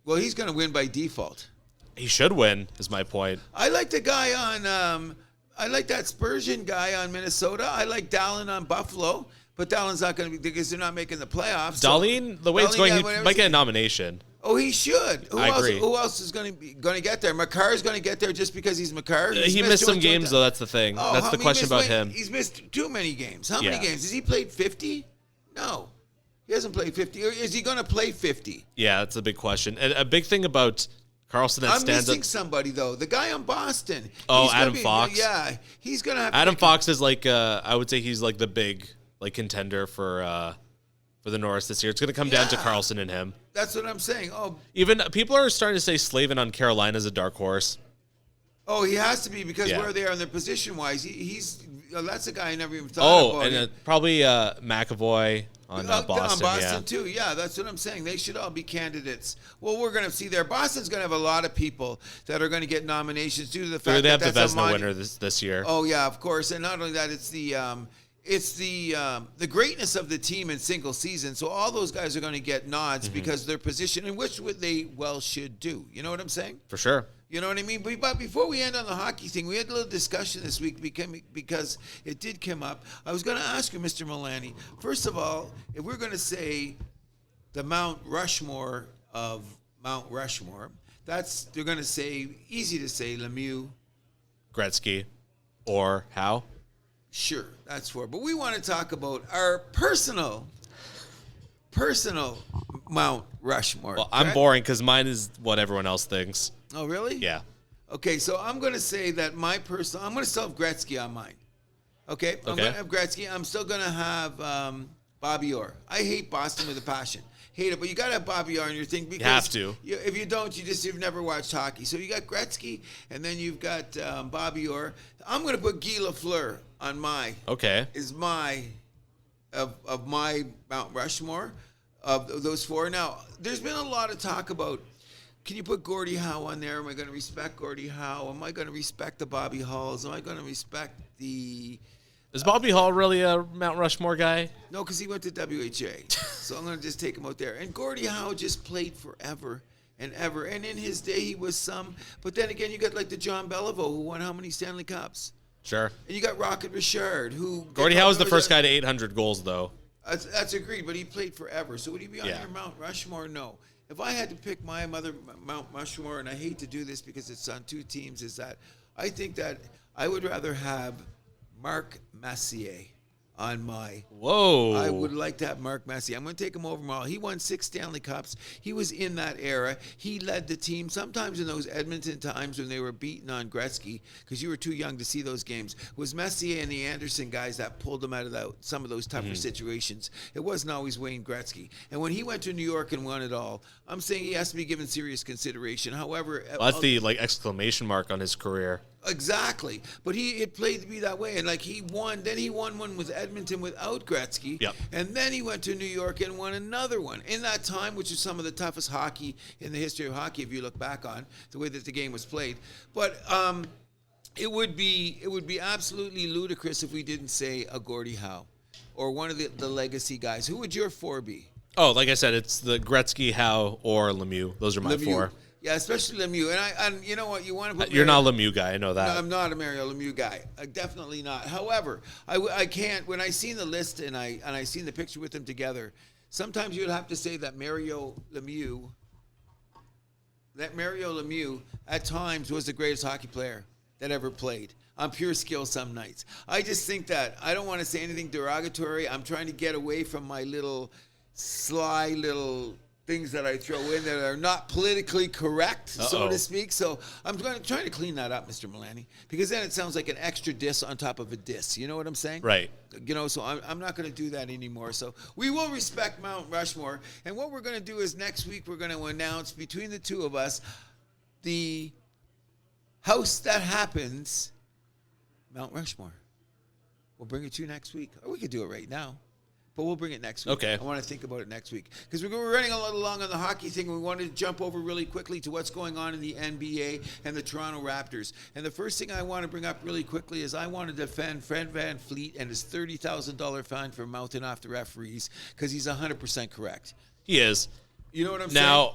Well, he's going to win by default. He should win, is my point. I like the guy on, I like that Spurgeon guy on Minnesota. I like Dallin on Buffalo, but Dallin's not going to be, because they're not making the playoffs. Dahlin, the way it's going, he might get a nomination. Oh, he should. I agree. Who else is going to get there? Makar's going to get there just because he's Makar. He missed some games, though. That's the thing. That's the question about him. He's missed too many games. How many Yeah. games? Has he played 50? No. He hasn't played 50. Or is he going to play 50? Yeah, that's a big question. And a big thing about Carlson that I'm stands missing up. somebody, though. The guy on Boston. Oh, He's gonna Adam Fox? Yeah, he's going to have to Adam make Fox is like, I would say he's like the big contender for the Norris this year. It's going to come down to Yeah. Carlson and him. That's what I'm saying. Even people are starting to say Slavin on Carolina as a dark horse. Oh, he has to be because Yeah. where they are in their position-wise. That's a guy I never even thought about. And probably McAvoy on Boston. On Boston, yeah. too. Yeah, that's what I'm saying. They should all be candidates. Well, we're going to see there. Boston's going to have a lot of people that are going to get nominations due to the fact They have that the that's Vezina winner this year. Oh, yeah, of course. And not only that, it's the greatness of the team in single season. So all those guys are going to get nods because their position, in which they well should do. You know what I'm saying? For sure. You know what I mean? But before we end on the hockey thing, we had a little discussion this week because it did come up. I was going to ask you, Mr. Milani, first of all, if we're going to say the Mount Rushmore of Mount Rushmore, they're going to say, easy to say, Lemieux. Gretzky. Or Howe. Sure, that's four. But we want to talk about our personal Mount Rushmore. Well, I'm boring because mine is what everyone else thinks. Oh, really? Yeah. Okay, so I'm going to say that I'm going to still have Gretzky on mine. Okay? I'm Okay. going to have Gretzky. I'm still going to have Bobby Orr. I hate Boston with a passion. Hate it, but you got to have Bobby Orr in your thing because have to. If you don't, you've never watched hockey. So you got Gretzky, and then you've got Bobby Orr. I'm going to put Guy Lafleur on my of my Mount Rushmore of those four. Now, there's been a lot of talk about, can you put Gordie Howe on there? Am I going to respect Gordie Howe? Am I going to respect the Bobby Halls? Am I going to respect the... Is Bobby Hall really a Mount Rushmore guy? No, because he went to WHA. So I'm going to just take him out there. And Gordie Howe just played forever and ever. And in his day, he was some. But then again, you got like the John Beliveau, who won how many Stanley Cups? Sure. And you got Rocket Richard, who... Gordie Howe was the first guy to 800 goals, though. That's agreed, but he played forever. So would he be on Yeah. your Mount Rushmore? No. If I had to pick my mother Mount Rushmore, and I hate to do this because it's on two teams, is that I think that I would rather have Marc Messier on my... Whoa. I would like to have Marc Messier. I'm going to take him over tomorrow. He won 6 Stanley Cups. He was in that era. He led the team. Sometimes in those Edmonton times when they were beating on Gretzky, because you were too young to see those games, was Messier and the Anderson guys that pulled them out of some of those tougher situations. It wasn't always Wayne Gretzky. And when he went to New York and won it all, I'm saying he has to be given serious consideration. However... Well, that's the exclamation mark on his career. Exactly, but it played to be that way, and like he won. Then he won one with Edmonton without Gretzky, Yep. And then he went to New York and won another one in that time, which is some of the toughest hockey in the history of hockey if you look back on the way that the game was played. But it would be absolutely ludicrous if we didn't say a Gordie Howe or one of the legacy guys. Who would your four be? Oh, like I said, it's the Gretzky, Howe, or Lemieux. Those are my Lemieux. four. Yeah, especially Lemieux. And you know what? You want to put You're not a Lemieux guy. I know that. No, I'm not a Mario Lemieux guy. Definitely not. However, I can't. When I seen the list and I seen the picture with them together, sometimes you'd have to say that Mario Lemieux at times was the greatest hockey player that ever played. On pure skill some nights. I just think that I don't want to say anything derogatory. I'm trying to get away from my little sly little things that I throw in that are not politically correct, so to speak. So I'm trying to clean that up, Mr. Milani, because then it sounds like an extra diss on top of a diss. You know what I'm saying? Right. You know, so I'm not going to do that anymore. So we will respect Mount Rushmore. And what we're going to do is next week we're going to announce between the two of us the house that happens Mount Rushmore. We'll bring it to you next week. Or we could do it right now. But we'll bring it next week. Okay. I want to think about it next week. Because we're running a little long on the hockey thing. We wanted to jump over really quickly to what's going on in the NBA and the Toronto Raptors. And the first thing I want to bring up really quickly is I want to defend Fred VanVleet and his $30,000 fine for mouthing off the referees because he's 100% correct. He is. You know what I'm saying? Now,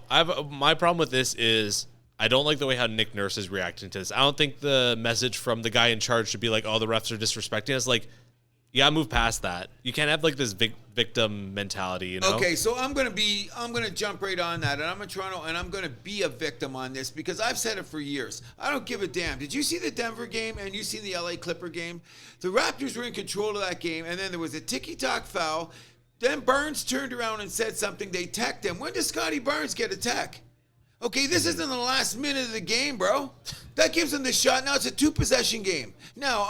my problem with this is I don't like the way how Nick Nurse is reacting to this. I don't think the message from the guy in charge should be like, oh, the refs are disrespecting us. Like, you gotta move past that. You can't have like this victim mentality, you know? Okay, so I'm gonna jump right on that, and I'm in Toronto, and I'm gonna be a victim on this because I've said it for years. I don't give a damn. Did you see the Denver game and you seen the LA Clipper game? The Raptors were in control of that game, and then there was a ticky-tock foul. Then Burns turned around and said something. They teched him. When does Scotty Barnes get a tech? Okay, this isn't the last minute of the game, bro. That gives them the shot. Now it's a 2-possession game. Now,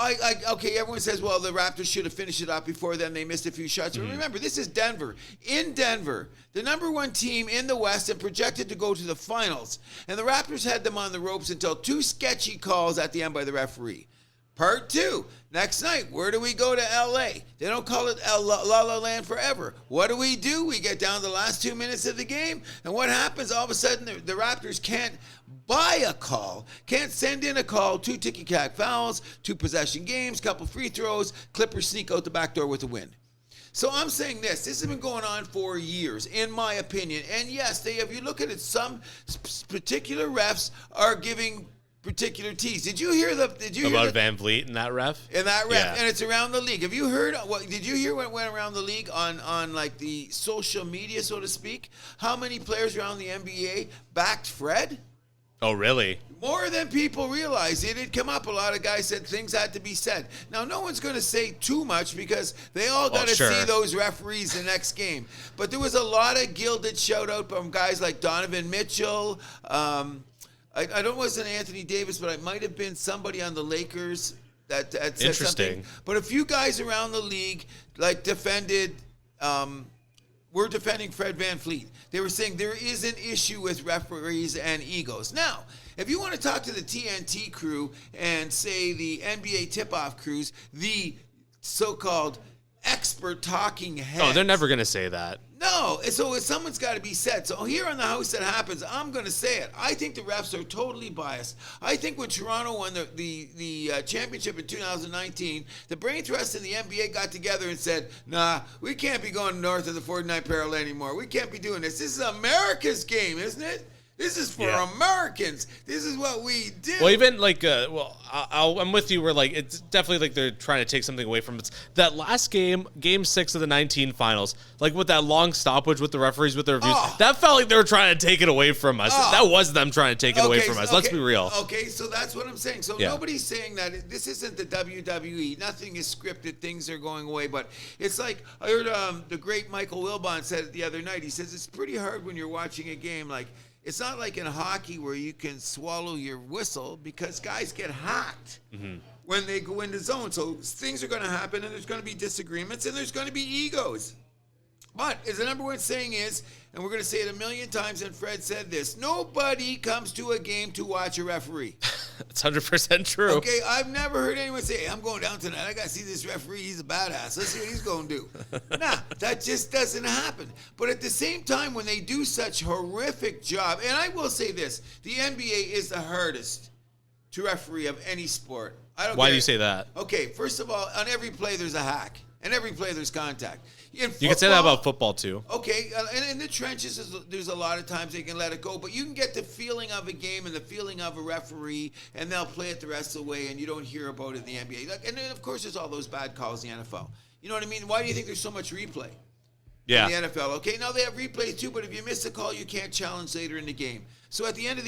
okay, everyone says, well, the Raptors should have finished it off before then. They missed a few shots. But remember, this is Denver. In Denver, the number 1 team in the West and projected to go to the finals. And the Raptors had them on the ropes until 2 sketchy calls at the end by the referee. Part 2, next night, where do we go to L.A.? They don't call it La La Land forever. What do? We get down to the last 2 minutes of the game, and what happens? All of a sudden, the Raptors can't buy a call, can't send in a call, 2 ticky-tack fouls, 2 possession games, couple free throws, Clippers sneak out the back door with a win. So I'm saying this has been going on for years, in my opinion, and yes, if you look at it, some particular refs are giving particular tease. Did you hear about Van Vliet and that ref? And that ref, yeah. And it's around the league. Have you heard? Did you hear what went around the league on like the social media, so to speak? How many players around the NBA backed Fred? Oh, really? More than people realize. It had come up. A lot of guys said things had to be said. Now, no one's going to say too much because they all got to see those referees the next game. But there was a lot of gilded shout out from guys like Donovan Mitchell. I don't know if it was Anthony Davis, but it might have been somebody on the Lakers that said something. But a few guys around the league were defending Fred VanVleet. They were saying there is an issue with referees and egos. Now, if you want to talk to the TNT crew and say the NBA tip-off crews, the so-called expert talking heads. Oh, they're never going to say that. No, so someone's got to be said. So here on the House That Happens, I'm going to say it. I think the refs are totally biased. I think when Toronto won the championship in 2019, the brain trust in the NBA got together and said, nah, we can't be going north of the 49 parallel anymore. We can't be doing this. This is America's game, isn't it? This is for Americans. This is what we do. Well, even like, I'm with you. Where like it's definitely like they're trying to take something away from it. That last game, Game 6 of the 19 finals, like with that long stoppage with the referees with the reviews, that felt like they were trying to take it away from us. That was them trying to take it away from us. Let's be real. Okay, so that's what I'm saying. So nobody's saying that this isn't the WWE. Nothing is scripted. Things are going away. But it's like I heard the great Michael Wilbon said it the other night. He says it's pretty hard when you're watching a game like. It's not like in hockey where you can swallow your whistle because guys get hot when they go into zone. So things are going to happen, and there's going to be disagreements, and there's going to be egos. But as the number 1 saying is, and we're going to say it a million times, and Fred said this, nobody comes to a game to watch a referee. It's 100% true. Okay, I've never heard anyone say, hey, I'm going down tonight. I got to see this referee. He's a badass. Let's see what he's going to do. Nah, that just doesn't happen. But at the same time, when they do such horrific job, and I will say this, the NBA is the hardest to referee of any sport. Why do you say that? Okay, first of all, on every play there's a hack. And every play there's contact. You can say that about football too. Okay, and in the trenches, there's a lot of times they can let it go, but you can get the feeling of a game and the feeling of a referee, and they'll play it the rest of the way, and you don't hear about it in the NBA. And then, of course, there's all those bad calls in the NFL. You know what I mean? Why do you think there's so much replay in the NFL? Okay, now they have replays too, but if you miss a call, you can't challenge later in the game. So at the end of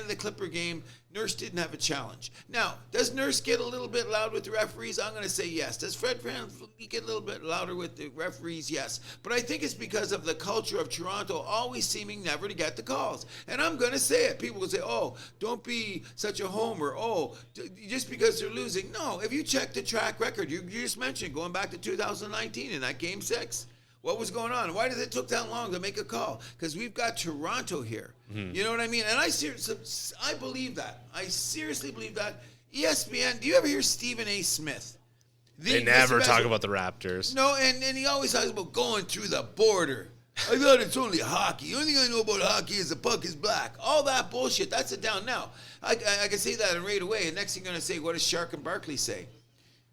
the Clipper game, Nurse didn't have a challenge. Now, does Nurse get a little bit loud with the referees? I'm going to say yes. Does Fred VanVleet get a little bit louder with the referees? Yes. But I think it's because of the culture of Toronto always seeming never to get the calls. And I'm going to say it. People will say, oh, don't be such a homer. Oh, just because they're losing. No, if you check the track record, you just mentioned going back to 2019 in that Game 6. What was going on? Why did it took that long to make a call? Because we've got Toronto here. You know what I mean? And I believe that. I seriously believe that. ESPN, do you ever hear Stephen A. Smith? They never talk about the Raptors. No, and he always talks about going through the border. I thought it's only hockey. The only thing I know about hockey is the puck is black. All that bullshit, that's it down. Now, I can say that right away. And next thing you're going to say, what does Shark and Barkley say?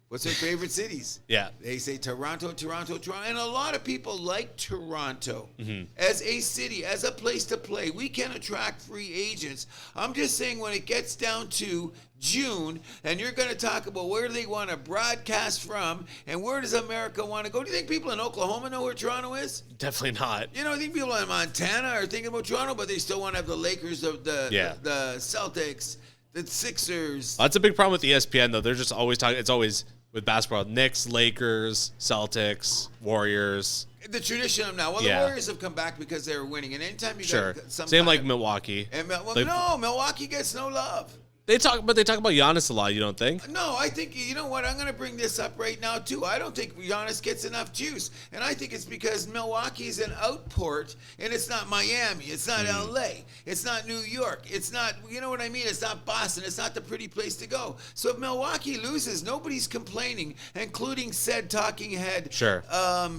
What's their favorite cities? Yeah. They say Toronto. And a lot of people like Toronto as a city, as a place to play. We can attract free agents. I'm just saying when it gets down to June and you're going to talk about where do they want to broadcast from and where does America want to go, do you think people in Oklahoma know where Toronto is? Definitely not. You know, I think people in Montana are thinking about Toronto, but they still want to have the Lakers, the Celtics, the Sixers. That's a big problem with ESPN, though. They're just always talking. It's always with basketball: Knicks, Lakers, Celtics, Warriors. The tradition of now. Well, Yeah. the Warriors have come back because they were winning, and anytime you Sure. got some Same kind like of- Milwaukee. And, Like- no, Milwaukee gets no love. They talk about Giannis a lot. You don't think? No, I think, you know what, I'm going to bring this up right now, too. I don't think Giannis gets enough juice. And I think it's because Milwaukee's an outport, and it's not Miami. It's not L.A. It's not New York. It's not, you know what I mean? It's not Boston. It's not the pretty place to go. So if Milwaukee loses, nobody's complaining, including said talking head, Sure.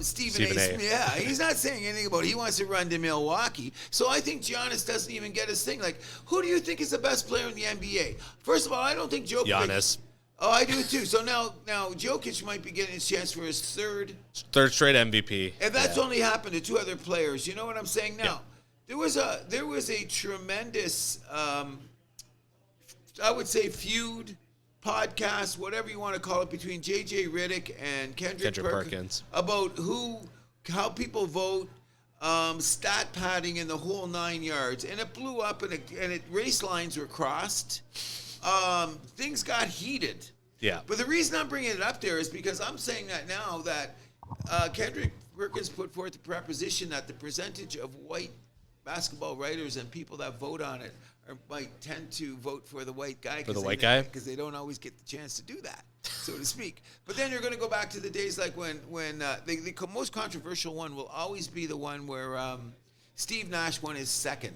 Stephen A. Stephen A. Smith. Yeah, he's not saying anything about it. He wants to run to Milwaukee. So I think Giannis doesn't even get his thing. Like, who do you think is the best player in the NBA? First of all, I don't think Jokic. Giannis. Oh, I do too. So now Jokic might be getting his chance for his third. Third straight MVP. And that's only happened to two other players. You know what I'm saying? Now, there was a tremendous, I would say, feud, podcast, whatever you want to call it, between J.J. Riddick and Kendrick Perkins about how people vote. Stat padding in the whole 9 yards, and it blew up, and race lines were crossed. Things got heated. Yeah. But the reason I'm bringing it up there is because I'm saying that now that Kendrick Perkins put forth the proposition that the percentage of white basketball writers and people that vote on it might tend to vote for the white guy. For the white guy? Because they don't always get the chance to do that, so to speak. But then you're going to go back to the days like when the most controversial one will always be the one where Steve Nash won his second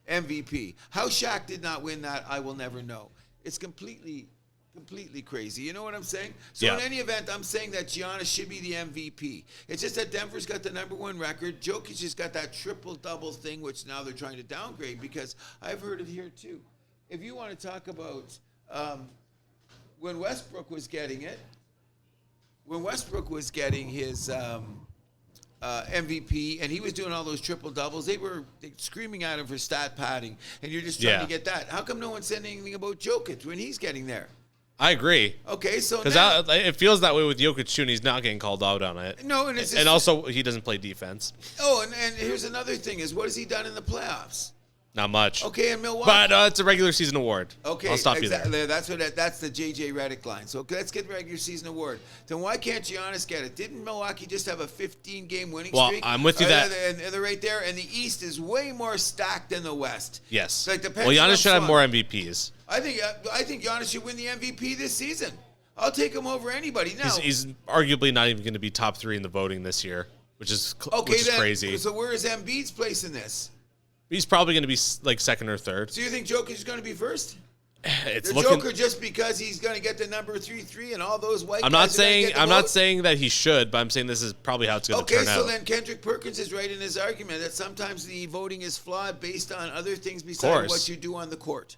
MVP. How Shaq did not win that, I will never know. It's completely crazy. You know what I'm saying? So in any event, I'm saying that Giannis should be the MVP. It's just that Denver's got the #1 record. Jokic has got that triple-double thing, which now they're trying to downgrade because I've heard it here too. If you want to talk about when Westbrook was getting it, when Westbrook was getting his MVP and he was doing all those triple doubles, they were screaming at him for stat padding, and you're just trying to get that. How come no one said anything about Jokic when he's getting there? I agree. Okay, so because it feels that way with Jokic too, and he's not getting called out on it. No, and also he doesn't play defense. Oh, and here's another thing: is what has he done in the playoffs? Not much. Okay, in Milwaukee. But it's a regular season award. Okay, I'll stop you there. That's the J.J. Redick line. So let's get the regular season award. Then why can't Giannis get it? Didn't Milwaukee just have a 15-game winning streak? Well, I'm with you that. And they're right there. And the East is way more stacked than the West. Yes. Like well, Giannis should have more MVPs. I think Giannis should win the MVP this season. I'll take him over anybody. Now he's arguably not even going to be top 3 in the voting this year, which is crazy. So where is Embiid's place in this? He's probably going to be like second or third. So you think Jokic is going to be first? It's Joker just because he's going to get the #3 and all those white. I'm not saying that he should, but I'm saying this is probably how it's going to turn out. Okay, so then Kendrick Perkins is right in his argument that sometimes the voting is flawed based on other things besides what you do on the court.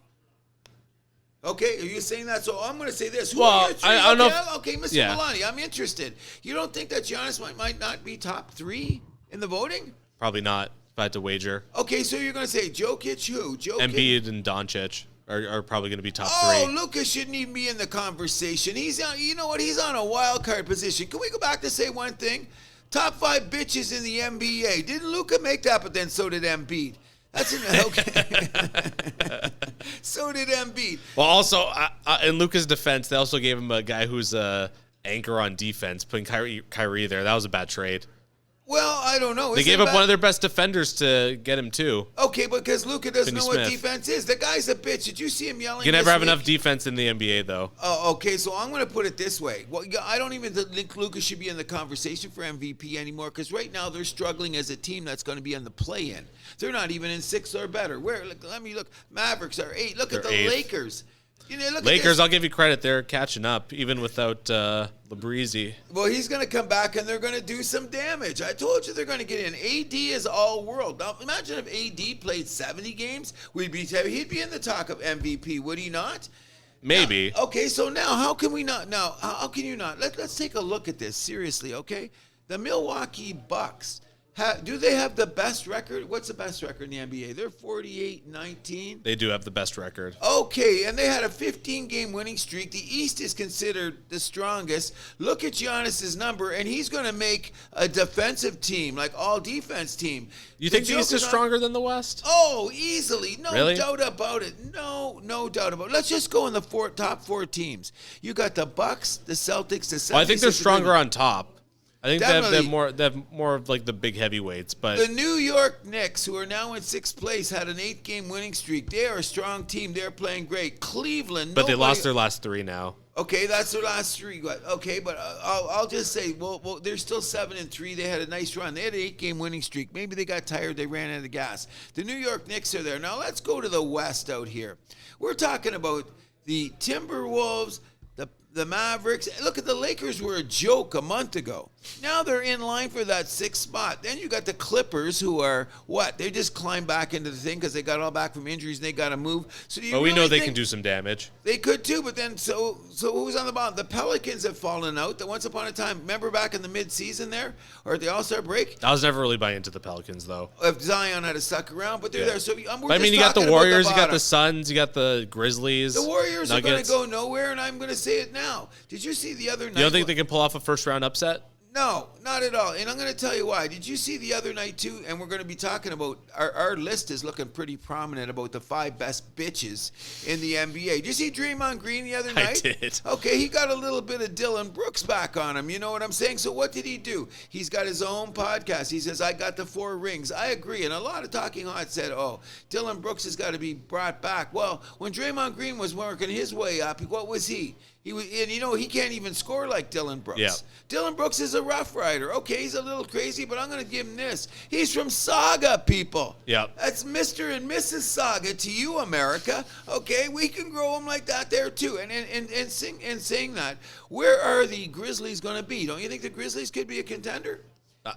Okay, are you saying that? So I'm going to say this. I don't know. Okay, Mr. Milani, I'm interested. You don't think that Giannis might not be top 3 in the voting? Probably not. If I had to wager. Okay, so you're going to say Jokic who? Embiid and Doncic are probably going to be top 3. Oh, Lucas shouldn't even be in the conversation. You know what? He's on a wild card position. Can we go back to say one thing? Top 5 bitches in the NBA. Didn't Luka make that? But then so did Embiid. That's okay. So did Embiid. Well, also in Luka's defense, they also gave him a guy who's a anchor on defense, putting Kyrie there. That was a bad trade. Well, I don't know. They gave up one of their best defenders to get him too. Okay, because Luka doesn't know what defense is. The guy's a bitch. Did you see him yelling? You can never have enough defense in the NBA, though. Oh, okay. So I'm going to put it this way. Well, I don't even think Luka should be in the conversation for MVP anymore because right now they're struggling as a team that's going to be in the play-in. They're not even in 6th or better. Let me look. Mavericks are 8. Look at the 8th. Lakers. Lakers, I'll give you credit. They're catching up, even without Labrizi. Well, he's going to come back, and they're going to do some damage. I told you they're going to get in. AD is all world. Now, imagine if AD played 70 games. He'd be in the talk of MVP, would he not? Maybe. Now, okay, so now how can we not? Now, how can you not? Let's take a look at this seriously, okay? The Milwaukee Bucks. Do they have the best record? What's the best record in the NBA? They're 48-19. They do have the best record. Okay, and they had a 15-game winning streak. The East is considered the strongest. Look at Giannis's number, and he's going to make a defensive team, like all-defense team. You think the East is stronger than the West? Oh, easily. No really? Doubt about it. No doubt about it. Let's just go in the top 4 teams. You got the Bucks, the Celtics, the 76ers. Well, I think they're stronger on top. I think they have more of like the big heavyweights, but the New York Knicks, who are now in 6th place, had an 8-game winning streak. They are a strong team. They're playing great. Cleveland, they lost their last 3 now. Okay, that's their last 3. Okay, but I'll just say, well, they're still 7-3. They had a nice run. They had an 8-game winning streak. Maybe they got tired. They ran out of gas. The New York Knicks are there. Now let's go to the West out here. We're talking about the Timberwolves, the Mavericks. Look at the Lakers were a joke a month ago. Now they're in line for that 6th spot. Then you got the Clippers, who are what? They just climbed back into the thing because they got all back from injuries and they got to move. So we know they can do some damage. They could too, but then so who's on the bottom? The Pelicans have fallen out. That once upon a time, remember back in the mid-season there, or at the All-Star break? I was never really buying into the Pelicans though. If Zion had to stuck around, but they're there. So you got the Warriors, you got the Suns, you got the Grizzlies. The Warriors Nuggets. are going to go nowhere, and I'm going to say it now. Did you see the other night? You don't think they can pull off a first-round upset? No, not at all. And I'm going to tell you why. Did you see the other night, too? And we're going to be talking about, our list is looking pretty prominent about the 5 best bitches in the NBA. Did you see Draymond Green the other night? I did. Okay, he got a little bit of Dylan Brooks back on him. You know what I'm saying? So what did he do? He's got his own podcast. He says, I got the 4 rings. I agree. And a lot of talking heads said, oh, Dylan Brooks has got to be brought back. Well, when Draymond Green was working his way up, what was he? He was, and he can't even score like Dylan Brooks. Yeah. Dylan Brooks is a Rough Rider. Okay, he's a little crazy, but I'm going to give him this. He's from Saga, people. Yeah. That's Mr. and Mrs. Saga to you, America. Okay, we can grow them like that there too. And saying that, where are the Grizzlies going to be? Don't you think the Grizzlies could be a contender?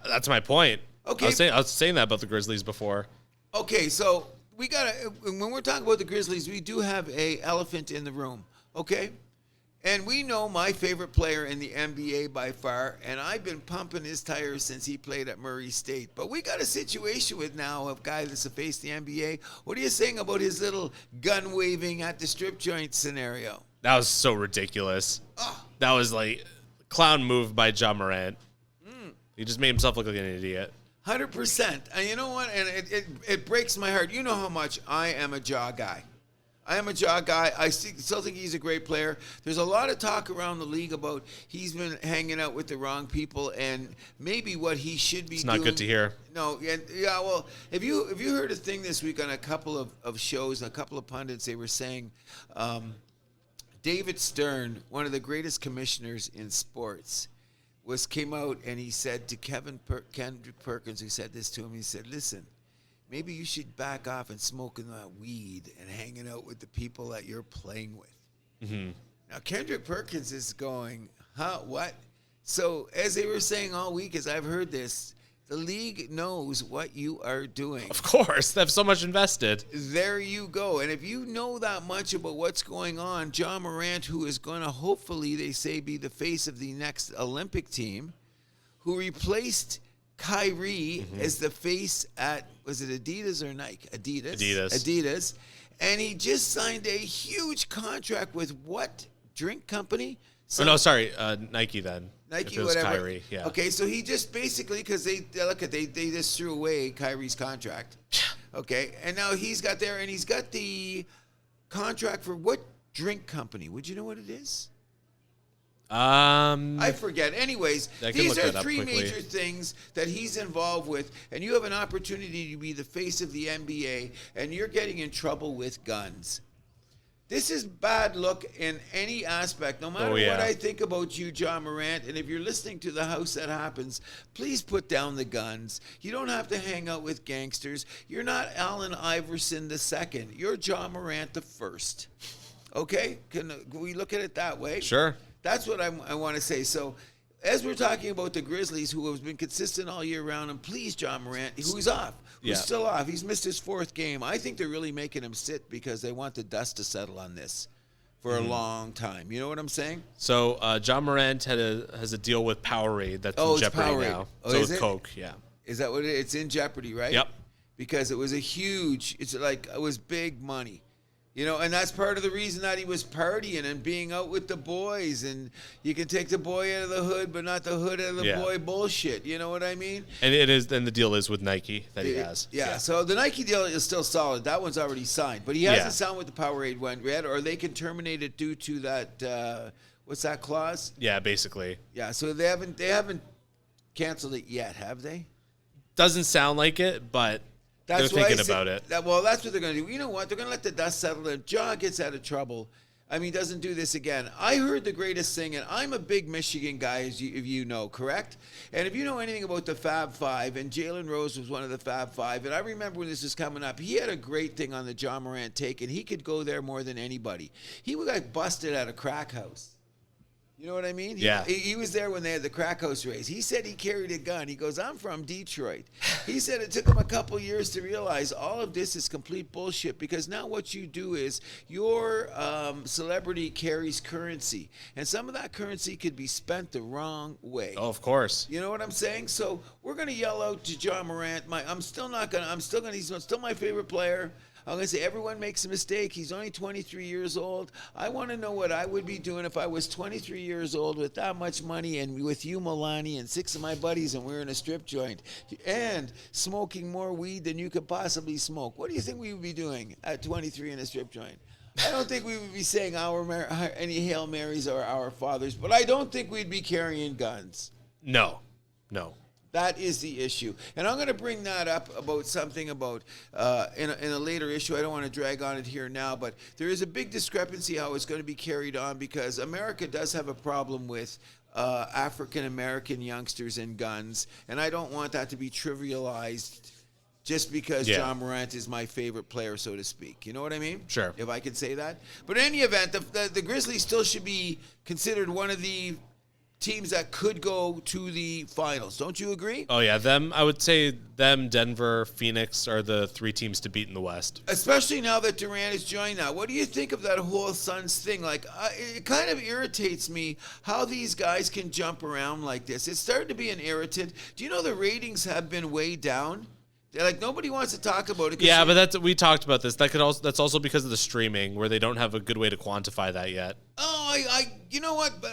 That's my point. Okay. I was saying that about the Grizzlies before. Okay, so we got to, when we're talking about the Grizzlies, we do have a elephant in the room. Okay. And we know my favorite player in the NBA by far, and I've been pumping his tires since he played at Murray State. But we got a situation with now a guy that's faced the NBA. What are you saying about his little gun waving at the strip joint scenario? That was so ridiculous. That was like clown move by Ja Morant. He just made himself look like an idiot. 100%. And you know what? And it breaks my heart. You know how much I am a Ja guy. I am a Ja guy. I still think he's a great player. There's a lot of talk around the league about he's been hanging out with the wrong people and maybe what he should be doing. It's not good to hear. No, yeah. Well, have you heard a thing this week on a couple of shows, a couple of pundits, they were saying David Stern, one of the greatest commissioners in sports, came out and he said to Kendrick Perkins, who said this to him, he said, listen, maybe you should back off and smoking that weed and hanging out with the people that you're playing with. Mm-hmm. Now, Kendrick Perkins is going, huh, what? So, as they were saying all week, as I've heard this, the league knows what you are doing. Of course. They have so much invested. There you go. And if you know that much about what's going on, Ja Morant, who is going to hopefully, they say, be the face of the next Olympic team, who replaced Kyrie as the face at, was it Adidas or Nike? Adidas. And he just signed a huge contract with what drink company? Nike then. Nike, if it was whatever. Kyrie, yeah. Okay, so he just basically, because they just threw away Kyrie's contract. Okay, and now he's got the contract for what drink company? Would you know what it is? I forget. Anyways, these are 3 major things that he's involved with, and you have an opportunity to be the face of the NBA, and you're getting in trouble with guns. This is bad look in any aspect, no matter what I think about you, Ja Morant. And if you're listening to The House That Happens, please put down the guns. You don't have to hang out with gangsters. You're not Allen Iverson II. You're Ja Morant the first. Okay? Can we look at it that way? Sure. That's what I want to say. So, as we're talking about the Grizzlies, who has been consistent all year round, and please, Ja Morant, who's off, who's still off. He's missed his 4th game. I think they're really making him sit because they want the dust to settle on this for a long time. You know what I'm saying? So, Ja Morant has a deal with Powerade that's in jeopardy now. Oh, so is with it? Coke, yeah. Is that what it's in jeopardy, right? Yep. Because it was it was big money. You know, and that's part of the reason that he was partying and being out with the boys. And you can take the boy out of the hood, but not the hood out of the boy bullshit. You know what I mean? And the deal is with Nike that he has. Yeah, so the Nike deal is still solid. That one's already signed. But he hasn't signed with the Powerade one yet, or they can terminate it due to that, what's that clause? Yeah, basically. Yeah, so they haven't canceled it yet, have they? Doesn't sound like it, but they're thinking about it. Well, that's what they're going to do. You know what? They're going to let the dust settle. If John gets out of trouble, doesn't do this again. I heard the greatest thing, and I'm a big Michigan guy, if you know, correct? And if you know anything about the Fab Five, and Jalen Rose was one of the Fab Five, and I remember when this was coming up, he had a great thing on the John Morant take, and he could go there more than anybody. He got busted at a crack house. You know what I mean? Yeah. He was there when they had the crack house race. He said he carried a gun. He goes, I'm from Detroit. He said it took him a couple years to realize all of this is complete bullshit because now what you do is your celebrity carries currency. And some of that currency could be spent the wrong way. Oh, of course. You know what I'm saying? So we're going to yell out to John Morant. He's still my favorite player. I'm going to say everyone makes a mistake. He's only 23 years old. I want to know what I would be doing if I was 23 years old with that much money and with you, Milani, and 6 of my buddies, and we're in a strip joint and smoking more weed than you could possibly smoke. What do you think we would be doing at 23 in a strip joint? I don't think we would be saying any Hail Marys or Our Fathers, but I don't think we'd be carrying guns. No. That is the issue. And I'm going to bring that up about something in a later issue. I don't want to drag on it here now, but there is a big discrepancy how it's going to be carried on because America does have a problem with African-American youngsters and guns, and I don't want that to be trivialized just because John Morant is my favorite player, so to speak. You know what I mean? Sure. If I could say that. But in any event, the Grizzlies still should be considered one of the teams that could go to the finals. Don't you agree? Oh, yeah. I would say Denver, Phoenix are the 3 teams to beat in the West. Especially now that Durant has joined now. What do you think of that whole Suns thing? It kind of irritates me how these guys can jump around like this. It's starting to be an irritant. Do you know the ratings have been way down? Nobody wants to talk about it. Yeah, but we talked about this. That's also because of the streaming, where they don't have a good way to quantify that yet. Oh, you know what? But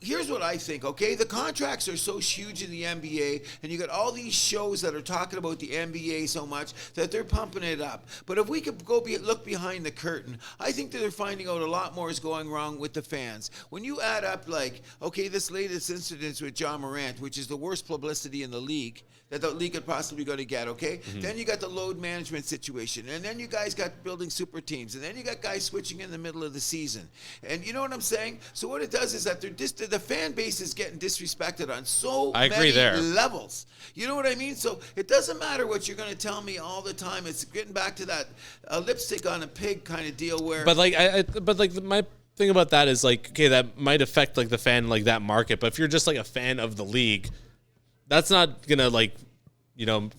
here's what I think. Okay, the contracts are so huge in the NBA, and you got all these shows that are talking about the NBA so much that they're pumping it up. But if we could look behind the curtain, I think that they're finding out a lot more is going wrong with the fans. When you add up, this latest incident with John Morant, which is the worst publicity in the league that the league could possibly going to get, okay? Mm-hmm. Then you got the load management situation, and then you guys got building super teams, and then you got guys switching in the middle of the season. And you know what I'm saying? So what it does is that the fan base is getting disrespected on so many levels. You know what I mean? So it doesn't matter what you're going to tell me all the time. It's getting back to that lipstick on a pig kind of deal where... But my thing about that is that might affect the fan that market. But if you're just a fan of the league, that's not gonna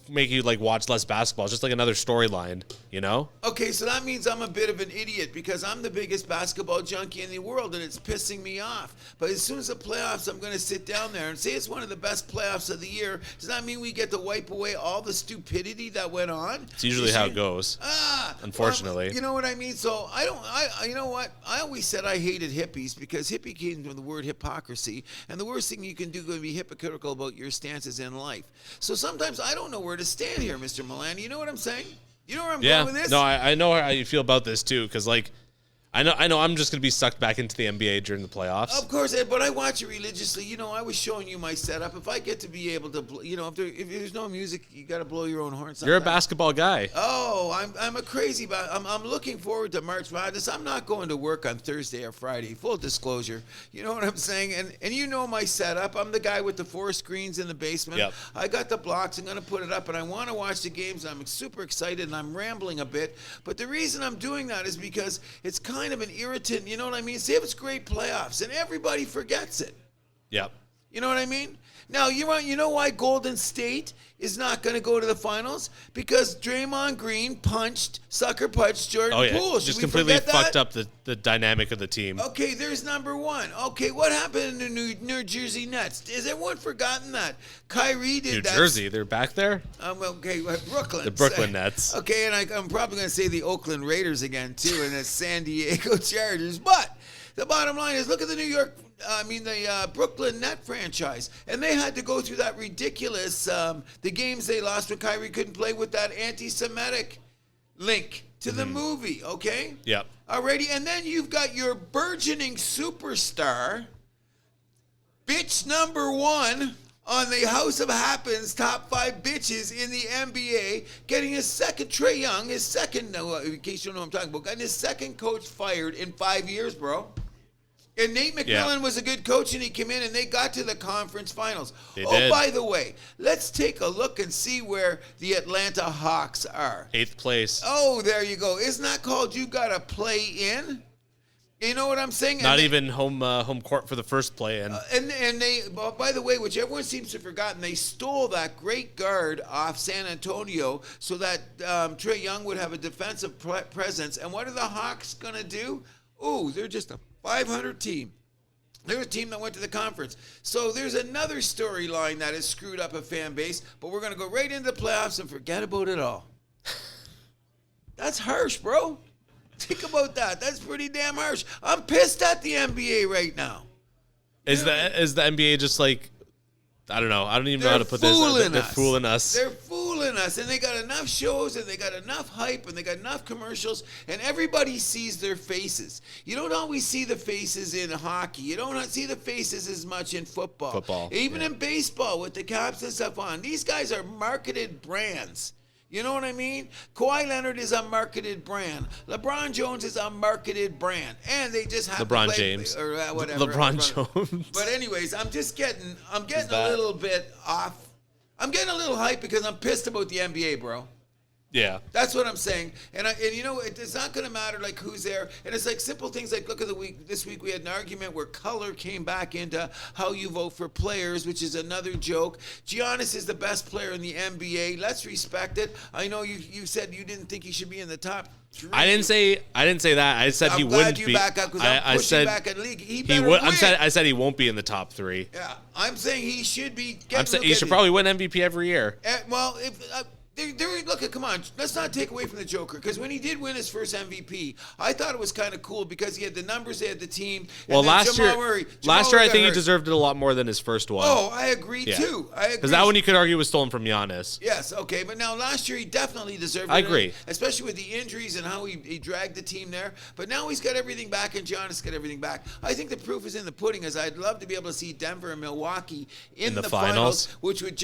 make you watch less basketball. It's just another storyline, you know? Okay, so that means I'm a bit of an idiot because I'm the biggest basketball junkie in the world and it's pissing me off. But as soon as the playoffs, I'm going to sit down there and say it's one of the best playoffs of the year. Does that mean we get to wipe away all the stupidity that went on? It's usually how it goes. Unfortunately. You know what I mean? So you know what? I always said I hated hippies because hippie came from the word hypocrisy. And the worst thing you can do is be hypocritical about your stances in life. So sometimes I don't know where to stand here, Mr. Milani. You know what I'm saying? You know where I'm going with this? No, I know how you feel about this too, because I know I'm just gonna be sucked back into the NBA during the playoffs. Of course, but I watch it religiously. You know, I was showing you my setup. If I get to be able to, if there's no music, you got to blow your own horn. Sometimes. You're a basketball guy. Oh, I'm a crazy. I'm looking forward to March Madness. I'm not going to work on Thursday or Friday. Full disclosure. You know what I'm saying? And you know my setup. I'm the guy with the 4 screens in the basement. Yep. I got the blocks. I'm going to put it up, and I want to watch the games. I'm super excited, and I'm rambling a bit. But the reason I'm doing that is because it's kind of an irritant. You know what I mean? See if it's great playoffs, and everybody forgets it. Yep. You know what I mean? Now, you know why Golden State is not going to go to the finals? Because Draymond Green sucker punched Jordan Poole. Just completely fucked up the dynamic of the team. Okay, there's number one. Okay, what happened in the New Jersey Nets? Has everyone forgotten that? Kyrie did that. New Jersey, they're back there? Brooklyn. The Brooklyn Nets. Okay, and I'm probably going to say the Oakland Raiders again, too, and the San Diego Chargers. But the bottom line is, look at the Brooklyn Net franchise. And they had to go through that ridiculous, the games they lost when Kyrie couldn't play with that anti-Semitic link to the movie, okay? Yep. Alrighty, and then you've got your burgeoning superstar, bitch number one, on the House of Happens top 5 bitches in the NBA, getting his second, Trae Young, his second, in case you don't know what I'm talking about, getting his second coach fired in 5 years, bro. And Nate McMillan was a good coach, and he came in, and they got to the conference finals. They did. By the way, let's take a look and see where the Atlanta Hawks are. 8th place. Oh, there you go. Isn't that called you got to play in? You know what I'm saying? Not even home court for the first play in. And they, by the way, which everyone seems to have forgotten, they stole that great guard off San Antonio so that Trae Young would have a defensive presence. And what are the Hawks going to do? Ooh, they're just a 500 team. They're a team that went to the conference. So there's another storyline that has screwed up a fan base, but we're going to go right into the playoffs and forget about it all. That's harsh, bro. Think about that. That's pretty damn harsh. I'm pissed at the NBA right now. Is the NBA just like, I don't know. I don't even know how to put this. They're fooling us. They're fooling us. And they got enough shows, and they got enough hype, and they got enough commercials, and everybody sees their faces. You don't always see the faces in hockey. You don't see the faces as much in football. Even in baseball with the caps and stuff on. These guys are marketed brands. You know what I mean? Kawhi Leonard is a marketed brand. LeBron Jones is a marketed brand. And they just have LeBron to play, James. Or whatever. LeBron Jones. But anyways, I'm getting a little bit off. I'm getting a little hype because I'm pissed about the NBA, bro. Yeah. That's what I'm saying. And you know, it's not going to matter like who's there. And it's like simple things like, look at the week. This week we had an argument where color came back into how you vote for players, which is another joke. Giannis is the best player in the NBA. Let's respect it. I know you said you didn't think he should be in the top 3. I didn't say that. I said he wouldn't be. I'm glad you back up because I'm pushing back at league. He would. I said he won't be in the top 3. Yeah, I'm saying he should be. I'm saying he should probably win MVP every year. Well, if. Look, come on. Let's not take away from the Joker, because when he did win his first MVP, I thought it was kind of cool because he had the numbers, he had the team. Well, last year I think he deserved it a lot more than his first one. Oh, I agree too. I agree. Because that one you could argue was stolen from Giannis. Yes, okay, but now last year he definitely deserved it. I agree. Especially with the injuries and how he dragged the team there. But now he's got everything back and Giannis got everything back. I think the proof is in the pudding, as I'd love to be able to see Denver and Milwaukee in the finals, which would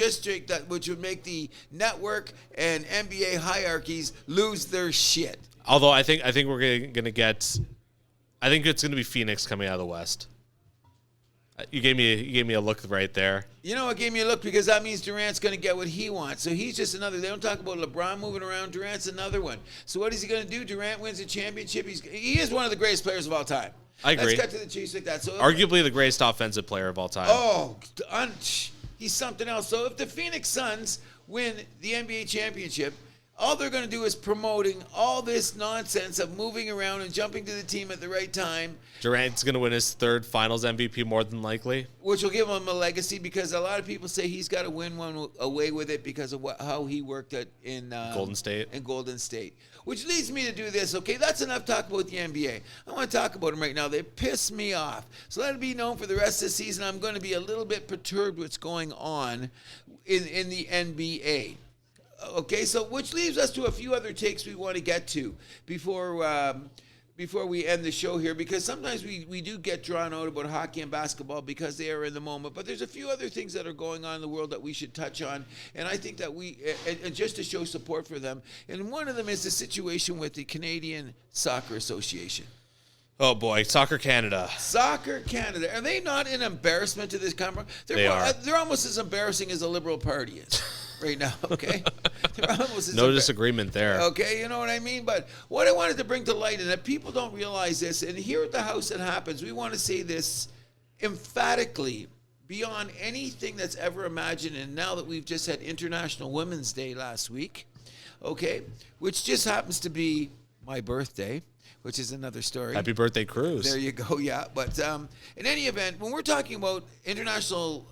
make the network and NBA hierarchies lose their shit. Although I think we're gonna get, I think it's gonna be Phoenix coming out of the West. You gave me a look right there. You know what gave me a look, because that means Durant's going to get what he wants. So he's just another. They don't talk about LeBron moving around. Durant's another one. So what is he going to do? Durant wins a championship. He is one of the greatest players of all time. I agree. Let's cut to the Chiefs like that. So arguably the greatest offensive player of all time. Oh, he's something else. So if the Phoenix Suns win the NBA championship, all they're going to do is promoting all this nonsense of moving around and jumping to the team at the right time. Durant's going to win his 3rd Finals MVP more than likely. Which will give him a legacy, because a lot of people say he's got to win one away with it because of how he worked in Golden State. In Golden State. Which leads me to do this. Okay, that's enough talk about the NBA. I want to talk about them right now. They piss me off. So let it be known for the rest of the season, I'm going to be a little bit perturbed what's going on in the NBA. Okay, so which leaves us to a few other takes we want to get to before we end the show here, because sometimes we do get drawn out about hockey and basketball because they are in the moment, but there's a few other things that are going on in the world that we should touch on, and I think that and just to show support for them, and one of them is the situation with the Canadian Soccer Association. Oh boy, Soccer Canada. Soccer Canada. Are they not an embarrassment to this conference? They are. They're almost as embarrassing as the Liberal Party is right now, okay? They're almost as no disagreement there. Okay, you know what I mean? But what I wanted to bring to light, and that people don't realize this, and here at the House it happens, we want to say this emphatically beyond anything that's ever imagined, and now that we've just had International Women's Day last week, okay, which just happens to be my birthday, which is another story. Happy birthday, Cruz. There you go, yeah. But in any event, when we're talking about International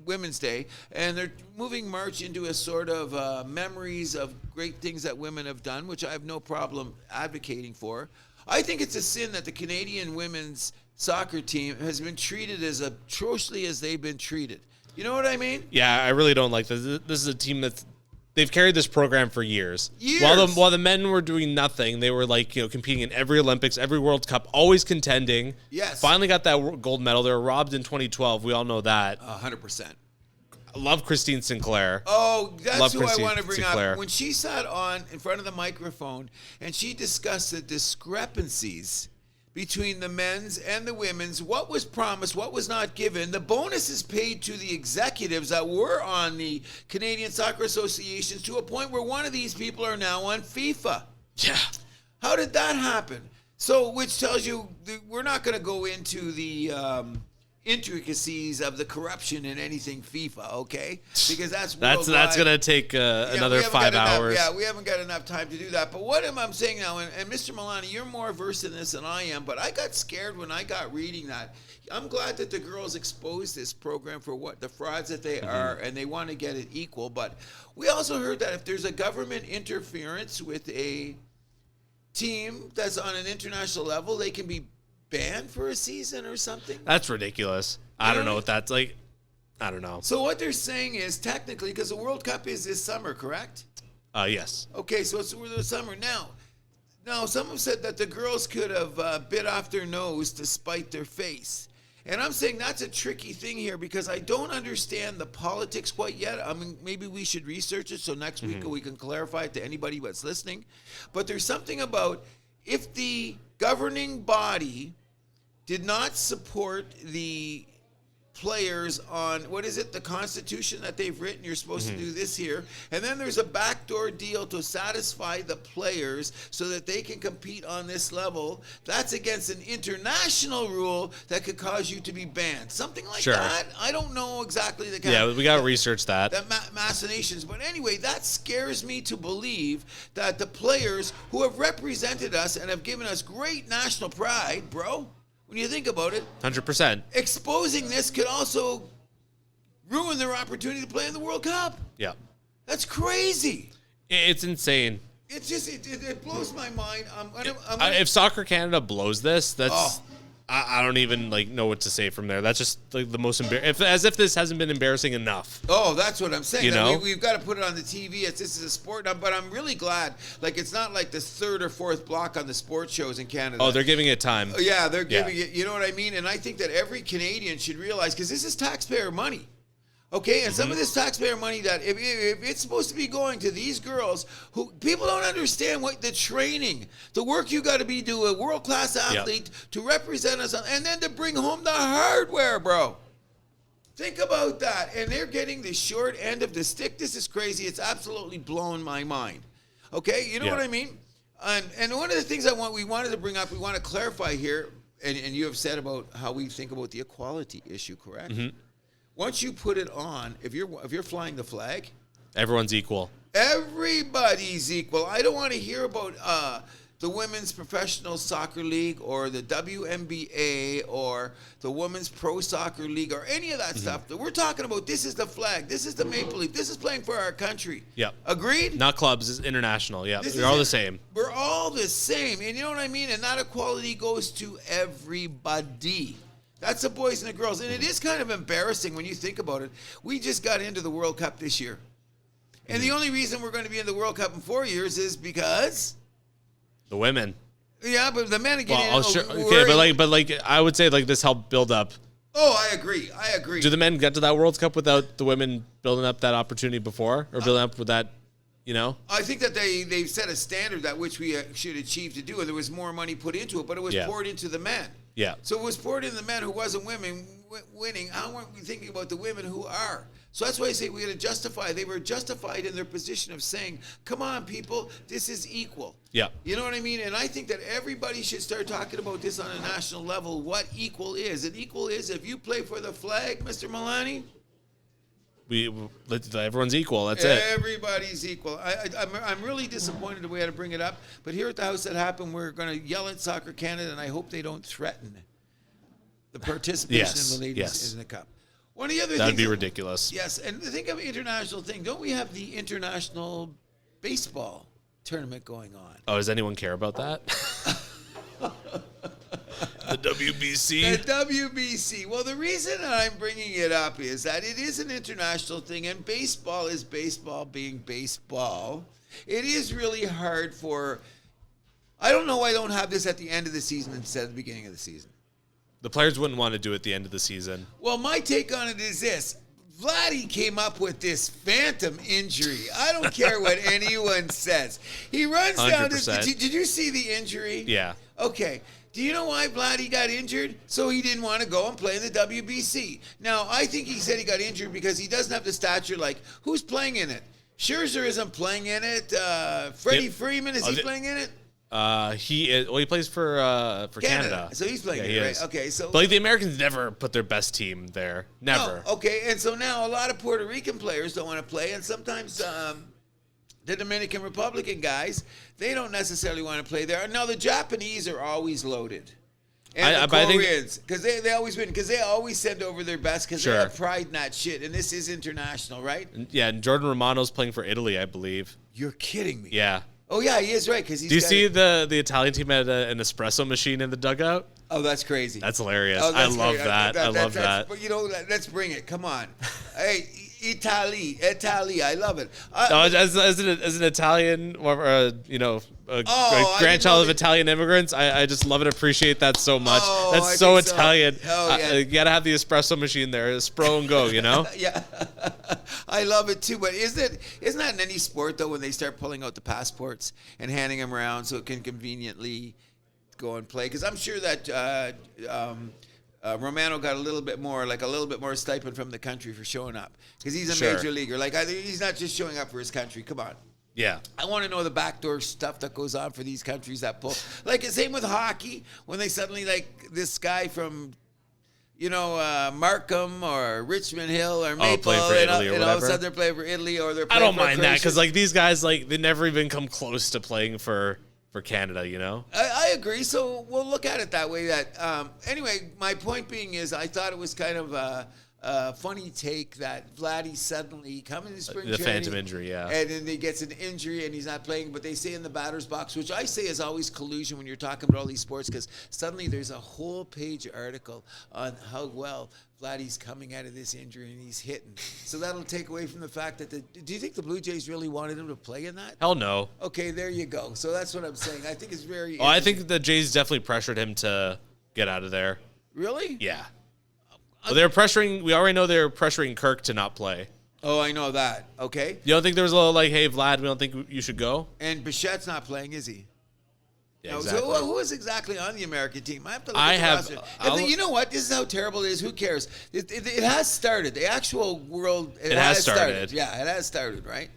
Women's Day, and they're moving March into a sort of memories of great things that women have done, which I have no problem advocating for, I think it's a sin that the Canadian women's soccer team has been treated as atrociously as they've been treated. You know what I mean? Yeah, I really don't like this. This is a team that's they've carried this program for years. While the men were doing nothing, they were competing in every Olympics, every World Cup, always contending. Yes. Finally got that gold medal. They were robbed in 2012. We all know that. 100%. love Christine Sinclair. Oh, that's Love who Christine I want to bring Sinclair. up. When she sat on in front of the microphone and she discussed the discrepancies between the men's and the women's, what was promised, what was not given, the bonuses paid to the executives that were on the Canadian Soccer Association, to a point where one of these people are now on FIFA. Yeah. How did that happen? So, which tells you we're not going to go into the intricacies of the corruption in anything FIFA, okay? Because that's That's gonna take another 5 hours. Yeah, we haven't got enough time to do that. But what am I saying now? And Mr. Milani, you're more versed in this than I am. But I got scared when I got reading that. I'm glad that the girls exposed this program for what the frauds that they are, and they want to get it equal. But we also heard that if there's a government interference with a team that's on an international level, they can be banned for a season or something. That's ridiculous. I don't know what that's like. I don't know. So what they're saying is technically, because the World Cup is this summer, correct? Yes. Okay, so it's the summer now. Some have said that the girls could have bit off their nose to spite their face. And I'm saying that's a tricky thing here because I don't understand the politics quite yet. I mean, maybe we should research it so next week we can clarify it to anybody that's listening. But there's something about if the governing body did not support the players on, what is it, the Constitution that they've written, you're supposed to do this here, and then there's a backdoor deal to satisfy the players so that they can compete on this level, that's against an international rule that could cause you to be banned. Something like that. I don't know exactly the kind Yeah, we got to research that. The machinations. But anyway, that scares me to believe that the players who have represented us and have given us great national pride, bro, when you think about it, 100%. exposing this could also ruin their opportunity to play in the World Cup. Yeah. That's crazy. It's insane. It's just, it blows my mind. If Soccer Canada blows this, that's... I don't even know what to say from there. That's just the most embarrassing. As if this hasn't been embarrassing enough. Oh, that's what I'm saying. You know? We've got to put it on the TV. This is a sport. But I'm really glad. It's not like the third or fourth block on the sports shows in Canada. Oh, they're giving it time. Yeah, they're giving it. You know what I mean? And I think that every Canadian should realize, because this is taxpayer money. Okay, and some of this taxpayer money that if it's supposed to be going to these girls who people don't understand what the training, the work you got to be doing, a world-class athlete to represent us, and then to bring home the hardware, bro. Think about that. And they're getting the short end of the stick. This is crazy. It's absolutely blown my mind. Okay, you know what I mean? And one of the things we wanted to bring up, we want to clarify here, and you have said about how we think about the equality issue, correct? Mm-hmm. Once you put it on, if you're flying the flag, everyone's equal. Everybody's equal. I don't want to hear about the Women's Professional Soccer League or the WNBA or the Women's Pro Soccer League or any of that stuff. We're talking about this is the flag. This is the Maple Leaf. This is playing for our country. Yep. Agreed? Not clubs. It's international. Yeah. They're all the same. We're all the same. And you know what I mean? And that equality goes to everybody. That's the boys and the girls. And it is kind of embarrassing when you think about it. We just got into the World Cup this year. And the only reason we're going to be in the World Cup in 4 years is because... the women. Yeah, but the men again... Well, sure. Okay, but I would say this helped build up. Oh, I agree. Do the men get to that World Cup without the women building up that opportunity before? Or building up with that, I think that they've set a standard that which we should achieve to do. And there was more money put into it, but it was poured into the men. Yeah. So it was poured into the men who wasn't winning. How weren't we thinking about the women who are? So that's why I say we got to justify. They were justified in their position of saying, come on, people, this is equal. Yeah. You know what I mean? And I think that everybody should start talking about this on a national level, what equal is. And equal is if you play for the flag, Mr. Milani. Everyone's equal. That's it. Everybody's equal. I'm really disappointed that we had to bring it up. But here at the House That Happened, we're going to yell at Soccer Canada, and I hope they don't threaten the participation of the ladies in the cup. One of the other things... That'd be ridiculous. Yes, and think of an international thing. Don't we have the international baseball tournament going on? Oh, does anyone care about that? The WBC? The WBC. Well, the reason I'm bringing it up is that it is an international thing, and baseball is baseball being baseball. It is really hard for... I don't know why I don't have this at the end of the season instead of the beginning of the season. The players wouldn't want to do it at the end of the season. Well, my take on it is this. Vladdy came up with this phantom injury. I don't care what anyone says. He runs down this. 100%. Did you see the injury? Yeah. Okay. Do you know why Vladdy got injured? So he didn't want to go and play in the WBC. Now, I think he said he got injured because he doesn't have the stature. Like, who's playing in it? Scherzer isn't playing in it. Freddie Freeman, is he playing in it? He is. Well, he plays for Canada. So he's playing it, right? Okay, so. But like, the Americans never put their best team there. Never. No, okay, and so now a lot of Puerto Rican players don't want to play, and sometimes the Dominican Republican guys, they don't necessarily want to play there. Now, the Japanese are always loaded. And the Koreans, because they always win, because they always send over their best, because they have pride in that shit, and this is international, right? Yeah, and Jordan Romano's playing for Italy, I believe. You're kidding me. Yeah. Oh, yeah, he is right. Because do you see the Italian team had an espresso machine in the dugout? Oh, that's crazy. That's hilarious. I love that. I love that. But, you know, let's bring it. Come on. Hey, Italy. I love it. No, as an Italian, or grandchild of Italian immigrants, I just love and appreciate that so much. That's so Italian. So. Oh, yeah. You gotta have the espresso machine there, spro and go. You know. Yeah, I love it too. But isn't that in any sport though? When they start pulling out the passports and handing them around so it can conveniently go and play? Because I'm sure that. Romano got a little bit more stipend from the country for showing up, because he's a major leaguer. Like, he's not just showing up for his country. Come on. Yeah. I want to know the backdoor stuff that goes on for these countries that pull. Like, the same with hockey, when they suddenly, like, this guy from, Markham or Richmond Hill or Maple, and all of a sudden they're playing for Italy, or they're playing I don't mind that, because, like, these guys, like, they never even come close to playing for Canada, you know? I agree. So we'll look at it that way. That anyway, my point being is, I thought it was kind of a funny take that Vladdy suddenly coming to spring training. The phantom injury, yeah. And then he gets an injury and he's not playing, but they say in the batter's box, which I say is always collusion when you're talking about all these sports, because suddenly there's a whole page article on how well Vladdy's coming out of this injury and he's hitting. So that'll take away from the fact that do you think the Blue Jays really wanted him to play in that? Hell no. Okay, there you go. So that's what I'm saying. I think it's very I think the Jays definitely pressured him to get out of there. Really? Yeah. Well, they're pressuring. We already know they're pressuring Kirk to not play. Oh, I know that. Okay. You don't think there was a little like, hey, Vlad, we don't think you should go? And Bichette's not playing, is he? Yeah, no. exactly. So who is exactly on the American team? I have to look at the roster. You know what? This is how terrible it is. Who cares? It has started. The actual world. It has started. Yeah, it has started, right?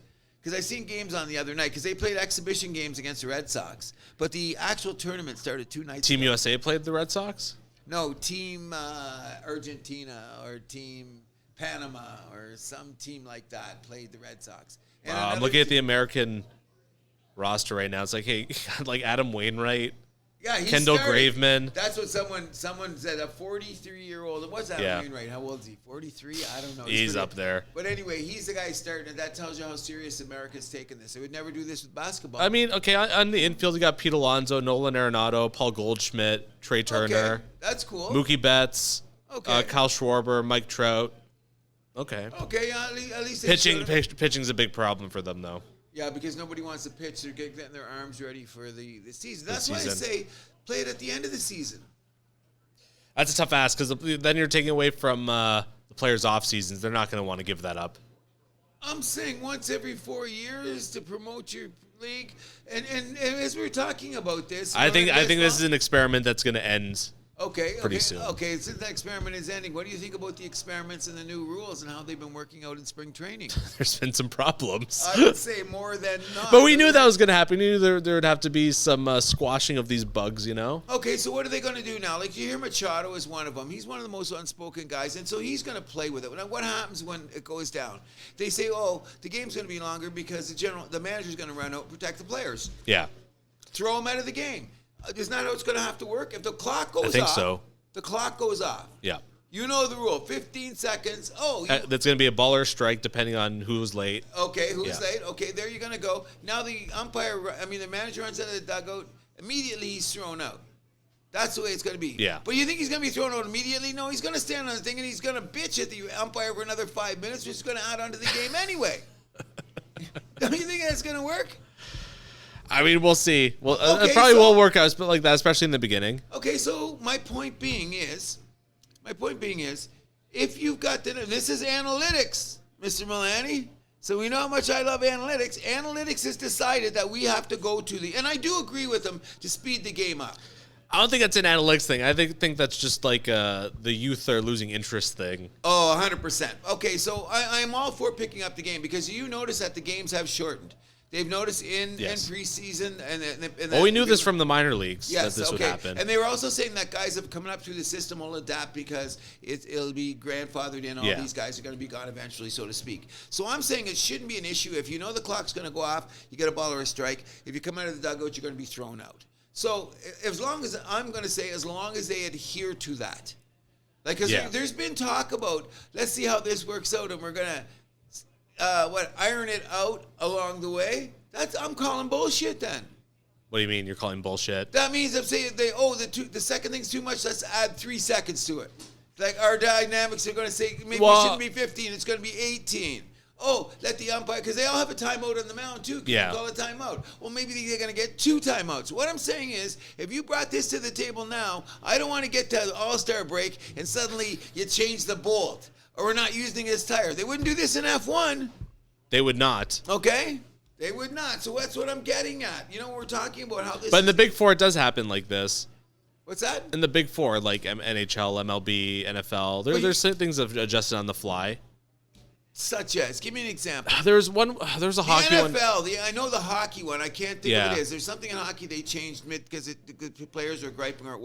Because I seen games on the other night, because they played exhibition games against the Red Sox. But the actual tournament started 2 nights ago. Team USA played the Red Sox? No, Team Argentina or Team Panama or some team like that played the Red Sox. And I'm looking at the American roster right now. It's like, hey, like Adam Wainwright, Kendall Graveman. That's what someone said. A 43-year-old. What's Adam Wainwright? How old is he? 43? I don't know. He's up there. But anyway, he's the guy starting, and that tells you how serious America's taking this. They would never do this with basketball. I mean, okay, on the infield, you got Pete Alonso, Nolan Arenado, Paul Goldschmidt, Trey Turner. Okay, that's cool. Mookie Betts, Kyle Schwarber, Mike Trout. Okay. Okay, yeah, at least pitching's a big problem for them, though. Yeah, because nobody wants to pitch. They're getting their arms ready for the season. That's why I say play it at the end of the season. That's a tough ask, because then you're taking away from the players' off seasons. They're not going to want to give that up. I'm saying once every 4 years to promote your league, and as we were talking about this, I think this is an experiment that's going to end. Pretty soon. Okay, since that experiment is ending, what do you think about the experiments and the new rules and how they've been working out in spring training? There's been some problems. I would say more than not. But we knew that was going to happen. We knew there would have to be some squashing of these bugs, you know? Okay, so what are they going to do now? Like, you hear Machado is one of them. He's one of the most unspoken guys, and so he's going to play with it. Now, what happens when it goes down? They say, the game's going to be longer because the manager's going to run out and protect the players. Yeah. Throw them out of the game. Isn't that how it's going to have to work? If the clock goes off. I think so. The clock goes off. Yeah. You know the rule. 15 seconds. That's going to be a ball or strike depending on who's late. Okay, who's late? Okay, there you're going to go. Now the manager runs out of the dugout. Immediately he's thrown out. That's the way it's going to be. Yeah. But you think he's going to be thrown out immediately? No, he's going to stand on the thing and he's going to bitch at the umpire for another 5 minutes, which is going to add on to the game anyway. Don't you think that's going to work? I mean, we'll see. Well, it probably will work out like that, especially in the beginning. Okay, so my point being is, if you've got this is analytics, Mr. Milani. So we know how much I love analytics. Analytics has decided that we have to go to and I do agree with them to speed the game up. I don't think that's an analytics thing. I think that's just like the youth are losing interest thing. Oh, 100%. Okay, so I'm all for picking up the game because you notice that the games have shortened. They've noticed in preseason and well, we knew this from the minor leagues that yes, this would happen. And they were also saying that guys have coming up through the system will adapt because it'll be grandfathered in. All these guys are going to be gone eventually, so to speak. So I'm saying it shouldn't be an issue. If you know the clock's going to go off, you get a ball or a strike. If you come out of the dugout, you're going to be thrown out. So as long as they adhere to that. Like, because there's been talk about, let's see how this works out, and we're going to iron it out along the way. I'm calling bullshit then. What do you mean you're calling bullshit? That means if say the second thing's too much, let's add 3 seconds to it. Like our dynamics are going to say maybe it shouldn't be 15, it's going to be 18. Oh, let the umpire, because they all have a timeout on the mound too. Yeah. Call a timeout. Well, maybe they're going to get 2 timeouts. What I'm saying is, if you brought this to the table now, I don't want to get to the All-Star break and suddenly you change the bolt or we're not using this tire. They wouldn't do this in F1. They would not. Okay? They would not. So that's what I'm getting at. You know, we're talking about how this. But in the Big Four, it does happen like this. What's that? In the Big Four, like NHL, MLB, NFL, there's things that have adjusted on the fly. Such as, give me an example. There's a hockey one. NFL, I know the hockey one. I can't think of what it is. There's something in hockey they changed because the players are griping or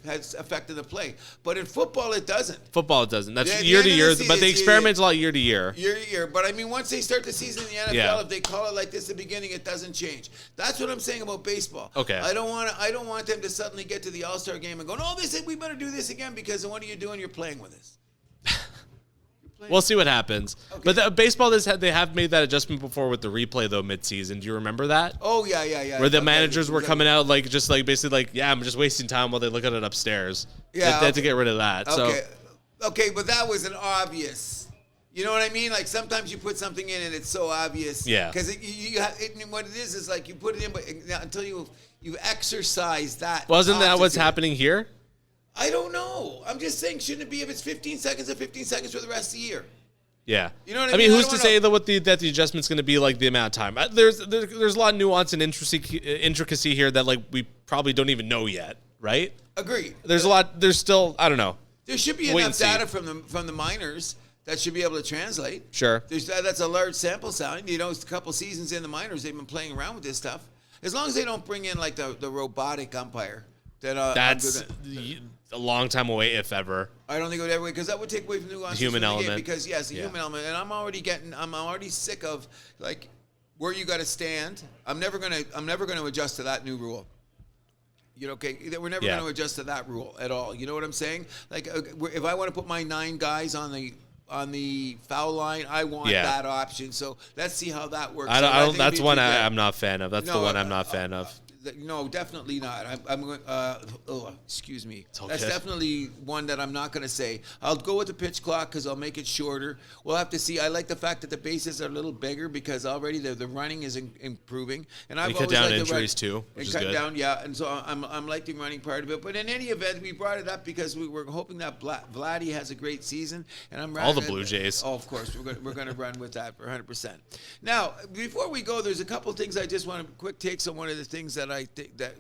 has affected the play. But in football, it doesn't. That's year to year, but they experiment a lot year to year. Year to year. But I mean, once they start the season in the NFL, if they call it like this at the beginning, it doesn't change. That's what I'm saying about baseball. Okay. I don't want them to suddenly get to the All-Star game and go, no, they said we better do this again because what are you doing? You're playing with us. We'll see what happens. Okay. But baseball, they have made that adjustment before with the replay, though, mid-season. Do you remember that? Oh, yeah. Where the managers were coming out basically I'm just wasting time while they look at it upstairs. Yeah. They had to get rid of that. Okay. Okay, but that was an obvious. You know what I mean? Like sometimes you put something in and it's so obvious. Yeah. Because what it is like you put it in, but until you exercise that. Wasn't that what's happening here? I don't know. I'm just saying, shouldn't it be if it's 15 seconds or 15 seconds for the rest of the year? Yeah. You know what I mean? Who's to say that the adjustment's going to be like the amount of time? There's a lot of nuance and intricacy here that like we probably don't even know yet, right? Agreed. There's a lot. There's still, I don't know. There should be enough data from the minors that should be able to translate. Sure. That's a large sample size. You know, it's a couple seasons in the minors, they've been playing around with this stuff. As long as they don't bring in like the robotic umpire. That's a long time away, if ever. I don't think it would ever, because that would take away from the nuances human from the element. game. Because the human element, and I'm already sick of like where you got to stand. I'm never gonna adjust to that new rule. You know, okay, we're never going to adjust to that rule at all. You know what I'm saying? Like, if I want to put my 9 guys on the foul line, I want that option. So let's see how that works. That's one I'm not a fan of. That's the one I'm not a fan of. No, definitely not. I'm going. Excuse me. Okay. That's definitely one that I'm not going to say. I'll go with the pitch clock because I'll make it shorter. We'll have to see. I like the fact that the bases are a little bigger because already the running is improving. And I've cut down injuries too, which is good. And so I'm liking the running part of it. But in any event, we brought it up because we were hoping that Vladdy has a great season. And I'm all the Blue Jays. Oh, of course, we're going to run with that for 100%. Now, before we go, there's a couple of things I just want to quick takes on. One of the things that I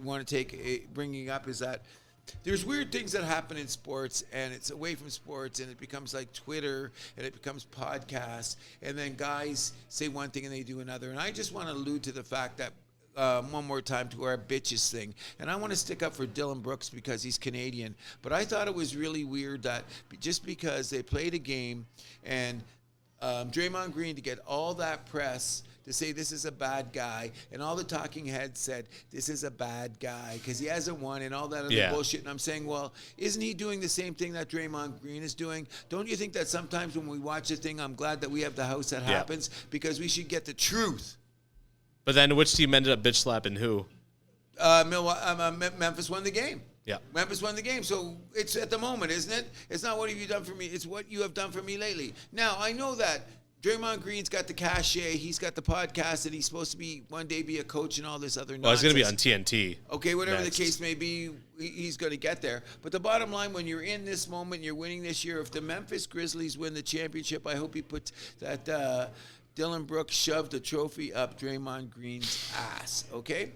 want to take bringing up is that there's weird things that happen in sports, and it's away from sports, and it becomes like Twitter, and it becomes podcasts, and then guys say one thing and they do another. And I just want to allude to the fact that one more time to our bitches thing. And I want to stick up for Dylan Brooks because he's Canadian. But I thought it was really weird that just because they played a game and Draymond Green to get all that press to say this is a bad guy, and all the talking heads said this is a bad guy because he hasn't won and all that other bullshit. And I'm saying, well, isn't he doing the same thing that Draymond Green is doing? Don't you think that sometimes when we watch a thing, I'm glad that we have the house that happens because we should get the truth. But then which team ended up bitch slapping who? Memphis won the game. Yeah. Memphis won the game. So it's at the moment, isn't it? It's not what have you done for me. It's what you have done for me lately. Now, I know that Draymond Green's got the cachet. He's got the podcast, and he's supposed to be one day be a coach and all this other nonsense. Well, he's going to be on TNT. Okay, whatever next. the case may be, he's going to get there. But the bottom line, when you're in this moment, you're winning this year. If the Memphis Grizzlies win the championship, I hope he puts that Dylan Brooks shoved a trophy up Draymond Green's ass. Okay.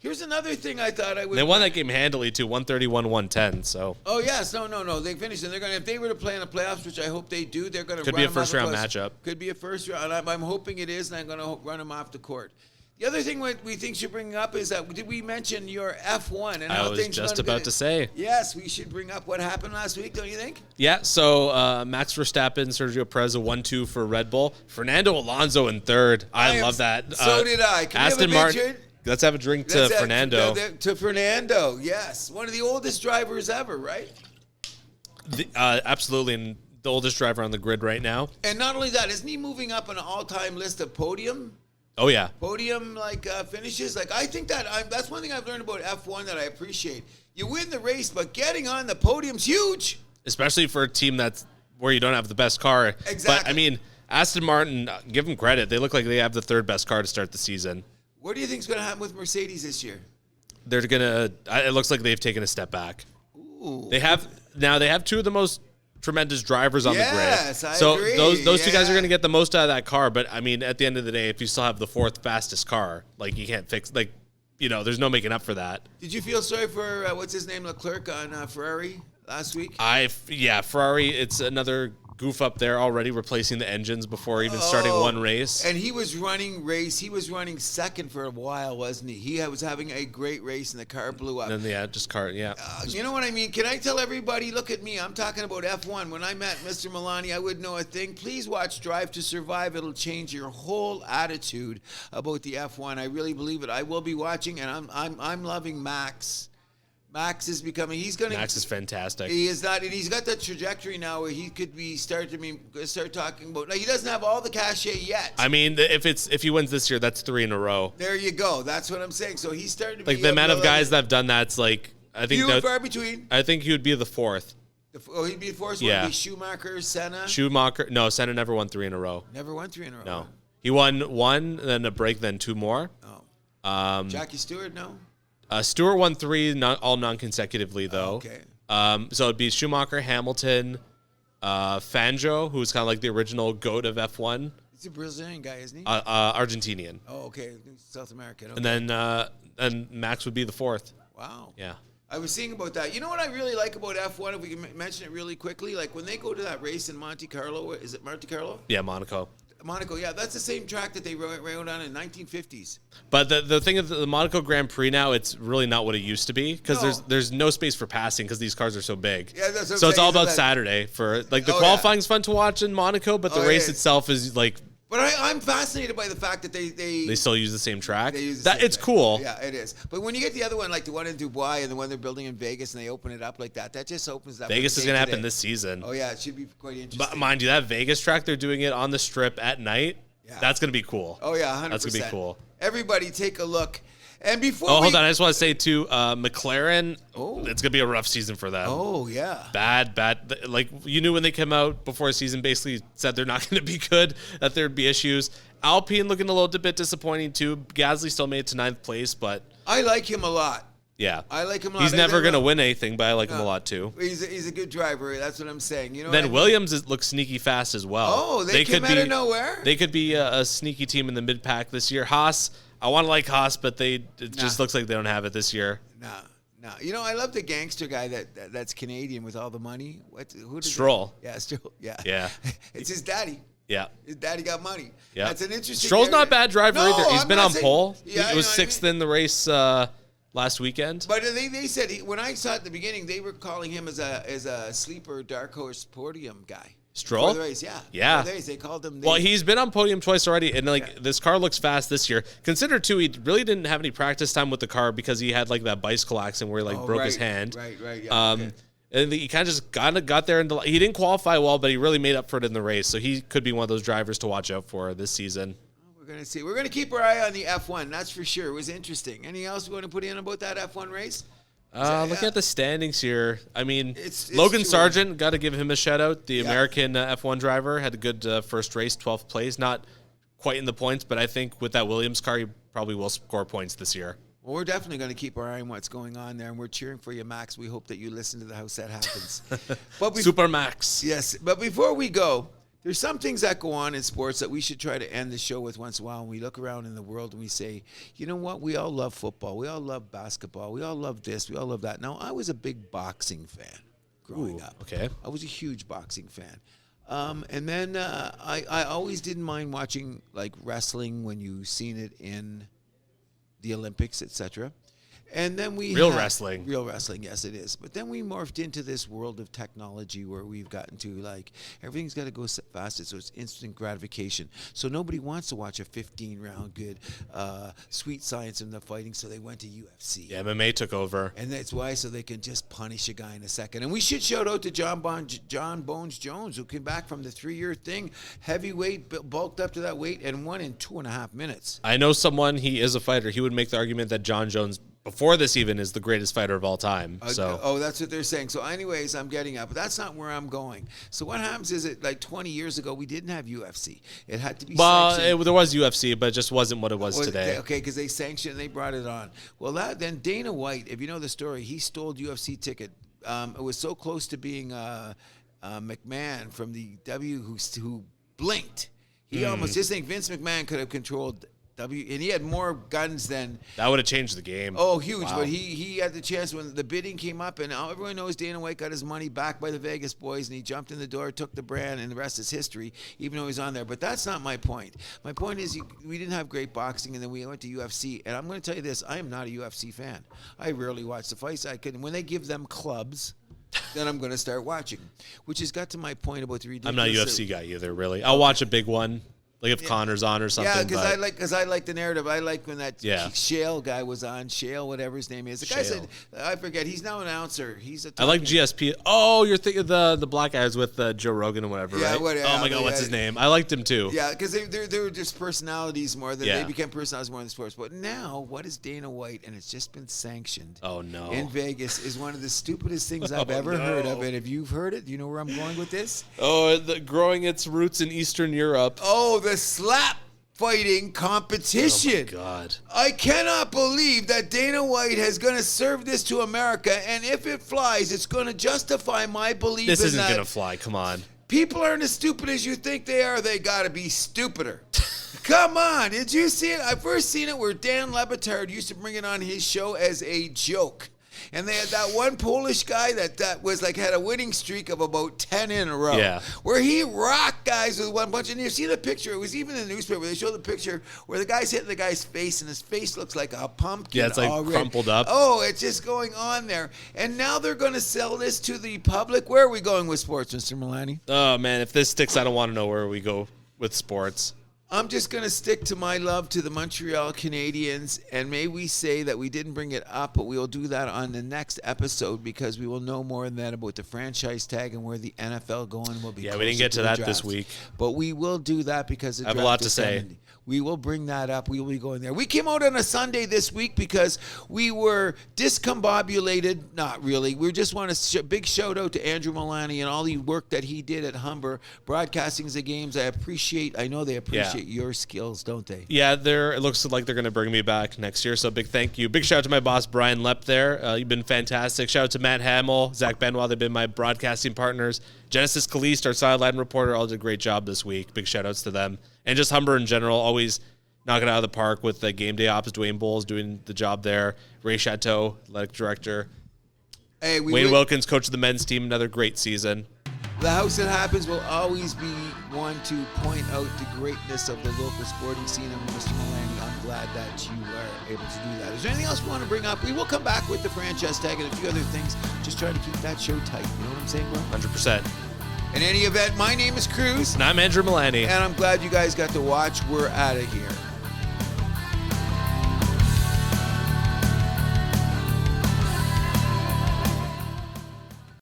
Here's another thing I thought I would. They won that game handily too, 131-110. So. Oh yes, no. They finished, and they're gonna. If they were to play in the playoffs, which I hope they do, they're gonna. Could be a first round matchup. Could be a first round. I'm hoping it is, and I'm gonna run them off the court. The other thing we think should bring up is that did we mention your F1 and how I was things just about to say. Yes, we should bring up what happened last week. Don't you think? Yeah. So Max Verstappen, Sergio Perez, a 1-2 for Red Bull. Fernando Alonso in third. I love that. So did I. Can Aston we have a Martin. Let's have a drink to Fernando. To Fernando, yes. One of the oldest drivers ever, right? Absolutely, and the oldest driver on the grid right now. And not only that, isn't he moving up an all-time list of podium finishes? Like, I think that's one thing I've learned about F1 that I appreciate. You win the race, but getting on the podium's huge. Especially for a team that's where you don't have the best car. Exactly. But, I mean, Aston Martin, give them credit. They look like they have the third best car to start the season. What do you think is going to happen with Mercedes this year? They're going to – it looks like they've taken a step back. Ooh. They have two of the most tremendous drivers on the grid. Yes, I so agree. Those two guys are going to get the most out of that car. But, I mean, at the end of the day, if you still have the fourth fastest car, like, you can't fix – like, you know, there's no making up for that. Did you feel sorry for, what's his name, Leclerc on Ferrari last week? Ferrari, it's another – goof up there already, replacing the engines before even starting one race. And he was running second for a while, wasn't he? He was having a great race and the car blew up. And then, You know what I mean? Can I tell everybody, look at me, I'm talking about F1. When I met Mr. Milani, I wouldn't know a thing. Please watch Drive to Survive. It'll change your whole attitude about the F1. I really believe it. I will be watching, and I'm loving Max. Max is becoming. Max is fantastic. He is not, and he's got that trajectory now where he could be start talking about. Now he doesn't have all the cachet yet. I mean, if he wins this year, that's 3 in a row. There you go. That's what I'm saying. So he's starting to like be the amount of guys that have done that's like I think few and far between. I think he would be the fourth. He'd be the fourth. Yeah. Would be Schumacher, Senna. No, Senna never won 3 in a row. Never won 3 in a row. No, he won 1, then a break, then 2 more. Oh. Jackie Stewart, no. Stewart won 3, all non-consecutively, though. Okay. So it'd be Schumacher, Hamilton, Fangio, who's kind of like the original GOAT of F1. He's a Brazilian guy, isn't he? Argentinian. Oh, okay. South American. Okay. And then and Max would be the 4th. Wow. Yeah. I was seeing about that. You know what I really like about F1, if we can mention it really quickly? Like when they go to that race in Monte Carlo, is it Monte Carlo? Yeah, Monaco. Monaco, yeah, that's the same track that they rode on in 1950s. But the thing is, the Monaco Grand Prix now, it's really not what it used to be because there's no space for passing because these cars are so big. Yeah, that's what so I'm it's all saying. about Saturday for like the qualifying's fun to watch in Monaco, but the race itself is like. But I'm fascinated by the fact that they still use the same track. They use the same it's track. cool. Yeah, it is. But when you get the other one, like the one in Dubai and the one they're building in Vegas, and they open it up like that just opens that. Vegas is going to happen this season. Oh yeah, it should be quite interesting. But mind you, that Vegas track, they're doing it on the strip at night. Yeah. That's going to be cool. Oh yeah, 100%. That's going to be cool. Everybody take a look. And before hold on. I just want to say, too, McLaren, it's going to be a rough season for them. Oh, yeah. Bad. Like, you knew when they came out before the season, basically said they're not going to be good, that there'd be issues. Alpine looking a little bit disappointing, too. Gasly still made it to 9th place, but... I like him a lot. Yeah. I like him a lot. He's never going to win anything, but I like him a lot, too. He's a good driver. That's what I'm saying. You know. Then Williams looks sneaky fast as well. Oh, they came out of nowhere? They could be a sneaky team in the mid-pack this year. Haas... I want to like Haas, but just looks like they don't have it this year. No. You know, I love the gangster guy that's Canadian with all the money. Stroll. Yeah, Stroll. Yeah. It's his daddy. Yeah. His daddy got money. Yeah. That's an interesting. Stroll's not a bad driver either. He's been on pole. Yeah, he was 6th in the race last weekend. But they said when I saw it at the beginning, they were calling him as a sleeper dark horse podium guy. Stroll? The race, yeah. Yeah. The race, they called him. Well, he's been on podium twice already, and this car looks fast this year. Consider, too, he really didn't have any practice time with the car because he had like that bicycle accident where he broke his hand. Right, yeah. And he kind of just got there. He didn't qualify well, but he really made up for it in the race. So he could be one of those drivers to watch out for this season. We're going to see. We're going to keep our eye on the F1, that's for sure. It was interesting. Anything else we want to put in about that F1 race? Looking at the standings here, I mean, It's Logan true. Sargent, got to give him a shout out. The Yeah. American F1 driver had a good first race, 12th place. Not quite in the points, but I think with that Williams car, he probably will score points this year. Well, we're definitely going to keep our eye on what's going on there, and we're cheering for you, Max. We hope that you listen to the House That Happens. But Super Max. Yes, but before we go, there's some things that go on in sports that we should try to end the show with once in a while. And we look around in the world and we say, you know what? We all love football. We all love basketball. We all love this. We all love that. Now, I was a big boxing fan growing up. Okay. I was a huge boxing fan. And then I always didn't mind watching like wrestling when you seen it in the Olympics, etc. And then we Real had- wrestling. Real wrestling, yes, it is. But then we morphed into this world of technology where we've gotten to like everything's got to go faster, so it's instant gratification. So nobody wants to watch a 15-round good sweet science in the fighting, so they went to UFC. Yeah, MMA took over. And that's why, so they can just punish a guy in a second. And we should shout out to John Bones Jones, who came back from the 3-year thing, heavyweight, bulked up to that weight, and won in 2.5 minutes. I know someone, he is a fighter. He would make the argument that John Jones, before this even, is the greatest fighter of all time. So That's what they're saying. So anyways, I'm getting up. But that's not where I'm going. So what happens is that like 20 years ago, we didn't have UFC. It had to be sanctioned. there was UFC, but it just wasn't what it was today. Okay, because they sanctioned and they brought it on. Well, then Dana White, if you know the story, he stole UFC ticket. It was so close to being McMahon from the W who blinked. He almost just think Vince McMahon could have controlled and he had more guns than. That would have changed the game. Oh, huge! Wow. But he had the chance when the bidding came up, and everyone knows Dana White got his money back by the Vegas boys, and he jumped in the door, took the brand, and the rest is history. Even though he's on there, but that's not my point. My point is we didn't have great boxing, and then we went to UFC. And I'm going to tell you this: I am not a UFC fan. I rarely watch the fights. When they give them clubs. Then I'm going to start watching, which has got to my point about the ridiculous. I'm not a UFC guy either, really. I'll watch a big one. Like if Connor's on or something. Yeah, because I like the narrative. I like when that Yeah. Shale guy was on. Shale, whatever his name is. The guy said, I forget. He's now an announcer. He's a. I like GSP. Oh, you're thinking the black guy was with Joe Rogan or whatever, Yeah, right? whatever. Oh my God, what's his name? I liked him too. Yeah, because they're just personalities more than Yeah. they became personalities more than sports. But now, what is Dana White, and it's just been sanctioned. Oh no. In Vegas is one of the stupidest things I've ever heard of. And if you've heard it, you know where I'm going with this. Oh, growing its roots in Eastern Europe. Oh, the slap fighting competition. Oh my God. I cannot believe that Dana White has going to serve this to America, and if it flies, it's going to justify my belief This in isn't that. going to fly. Come on. People aren't as stupid as you think they are. They got to be stupider. Come on. Did you see it? I first seen it where Dan Lebitard used to bring it on his show as a joke. And they had that one Polish guy that was like had a winning streak of about 10 in a row. Yeah. Where he rocked guys with one punch. And you see the picture. It was even in the newspaper. They showed the picture where the guy's hitting the guy's face, and his face looks like a pumpkin. Yeah, it's like already. crumpled up. Oh, it's just going on there. And now they're going to sell this to the public. Where are we going with sports, Mr. Milani? Oh man, if this sticks, I don't want to know where we go with sports. I'm just going to stick to my love to the Montreal Canadiens, and may we say that we didn't bring it up, but we will do that on the next episode because we will know more than that about the franchise tag and where the NFL going will be. Yeah, we didn't closer get to the that draft. this week. But we will do that because the I have a draft lot to is say. coming. We will bring that up. We will be going there. We came out on a Sunday this week because we were discombobulated. Not really. We just want a big shout out to Andrew Milani and all the work that he did at Humber, broadcasting the games. I know they appreciate your skills, don't they? Yeah, it looks like they're going to bring me back next year, so big thank you. Big shout out to my boss, Brian Lepp there. You've been fantastic. Shout out to Matt Hamill, Zach Benoit. They've been my broadcasting partners. Genesis Caliste, our sideline reporter, all did a great job this week. Big shout outs to them. And just Humber in general, always knocking it out of the park with the game day ops. Dwayne Bowles doing the job there. Ray Chateau, athletic director. Hey, Wayne Wilkins, coach of the men's team, another great season. The House That Happens will always be one to point out the greatness of the local sporting scene. And Mr. Milani, I'm glad that you are able to do that. Is there anything else we want to bring up? We will come back with the franchise tag and a few other things. Just trying to keep that show tight. You know what I'm saying, bro? 100%. In any event, my name is Cruz. And I'm Andrew Milani. And I'm glad you guys got to watch. We're out of here.